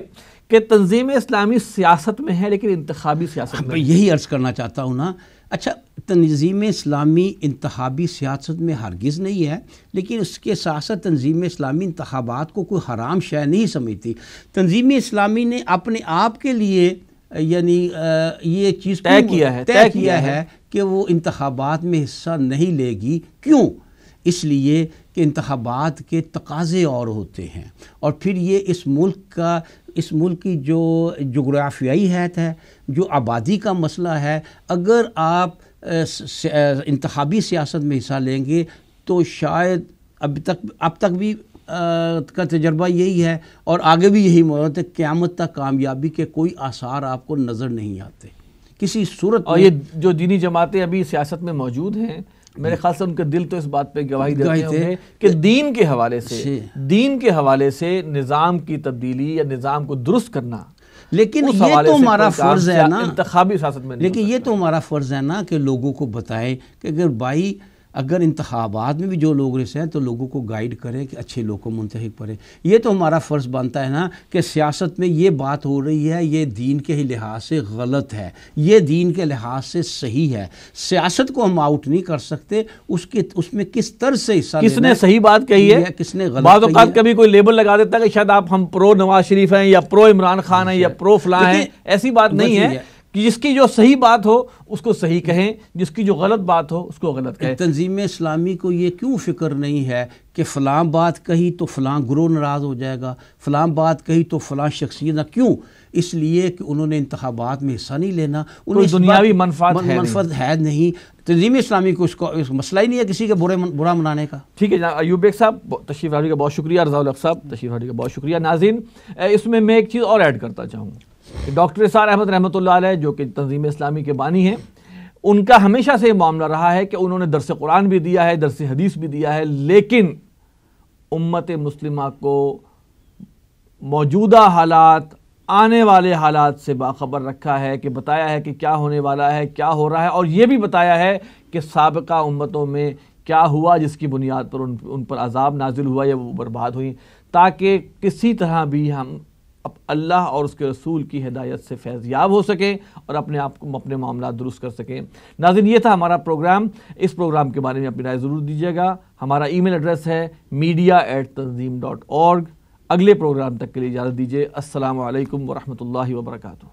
کہ تنظیم اسلامی سیاست میں ہے لیکن انتخابی سیاست میں. یہی عرض کرنا چاہتا ہوں نا. اچھا تنظیم اسلامی انتخابی سیاست میں ہرگز نہیں ہے، لیکن اس کے ساتھ ساتھ تنظیم اسلامی انتخابات کو کوئی حرام شے نہیں سمجھتی. تنظیم اسلامی نے اپنے آپ کے لیے یعنی یہ چیز طے کیا ہے کہ وہ انتخابات میں حصہ نہیں لے گی. کیوں؟ اس لیے کہ انتخابات کے تقاضے اور ہوتے ہیں، اور پھر یہ اس ملک کی جو جغرافیائی حیثیت ہے، جو آبادی کا مسئلہ ہے، اگر آپ انتخابی سیاست میں حصہ لیں گے تو شاید اب تک بھی کا تجربہ یہی ہے اور آگے بھی یہی موجود ہے، قیامت تک کامیابی کے کوئی آثار آپ کو نظر نہیں آتے کسی صورت میں. اور یہ جو دینی جماعتیں ابھی سیاست میں موجود ہیں، میرے خیال سے ان کے دل تو اس بات پہ گواہی دیتے ہیں کہ دین کے حوالے سے نظام کی تبدیلی یا نظام کو درست کرنا، لیکن یہ تو ہمارا فرض ہے نا انتخابی سیاست میں. لیکن یہ تو ہمارا فرض ہے نا کہ لوگوں کو بتائیں کہ اگر انتخابات میں بھی جو لوگ رہتے ہیں تو لوگوں کو گائیڈ کریں کہ اچھے لوگ کو منتخب کریں. یہ تو ہمارا فرض بنتا ہے نا کہ سیاست میں یہ بات ہو رہی ہے، یہ دین کے لحاظ سے غلط ہے، یہ دین کے لحاظ سے صحیح ہے. سیاست کو ہم آؤٹ نہیں کر سکتے، اس میں کس طرح سے حصہ کس نے صحیح بات کہی ہے، کس نے غلط. بعض اوقات کبھی کوئی لیبل لگا دیتا ہے کہ شاید ہم پرو نواز شریف ہیں یا پرو عمران خان ہیں یا پرو فلاں ہیں. ایسی بات نہیں ہے کہ جس کی جو صحیح بات ہو اس کو صحیح کہیں، جس کی جو غلط بات ہو اس کو غلط کہیں. تنظیم اسلامی کو یہ کیوں فکر نہیں ہے کہ فلاں بات کہی تو فلاں گروہ ناراض ہو جائے گا، فلاں بات کہی تو فلاں شخصیت نہ. کیوں؟ اس لیے کہ انہوں نے انتخابات میں حصہ نہیں لینا، کوئی دنیاوی منفعت ہے نہیں. تنظیم اسلامی کو اس مسئلہ ہی نہیں ہے کسی کے برا منانے کا. ٹھیک ہے جناب ایوب بیگ صاحب، تشریف لانے کا بہت شکریہ. رضا الحق صاحب، تشریف لانے کا بہت شکریہ. ناظرین، اس میں ایک چیز اور ایڈ کرتا چاہوں گا. ڈاکٹر اسرار احمد رحمۃ اللہ علیہ جو کہ تنظیم اسلامی کے بانی ہیں، ان کا ہمیشہ سے یہ معاملہ رہا ہے کہ انہوں نے درس قرآن بھی دیا ہے، درس حدیث بھی دیا ہے، لیکن امت مسلمہ کو موجودہ حالات، آنے والے حالات سے باخبر رکھا ہے، کہ بتایا ہے کہ کیا ہونے والا ہے، کیا ہو رہا ہے، اور یہ بھی بتایا ہے کہ سابقہ امتوں میں کیا ہوا جس کی بنیاد پر ان پر عذاب نازل ہوا یا وہ برباد ہوئی، تاکہ کسی طرح بھی ہم اللہ اور اس کے رسول کی ہدایت سے فیض یاب ہو سکیں اور اپنے آپ کو اپنے معاملات درست کر سکیں. ناظرین، یہ تھا ہمارا پروگرام. اس پروگرام کے بارے میں اپنی رائے ضرور دیجیے گا. ہمارا ای میل ایڈریس ہے media@tanzeem.org. اگلے پروگرام تک کے لیے اجازت دیجیے. السلام علیکم ورحمۃ اللہ وبرکاتہ.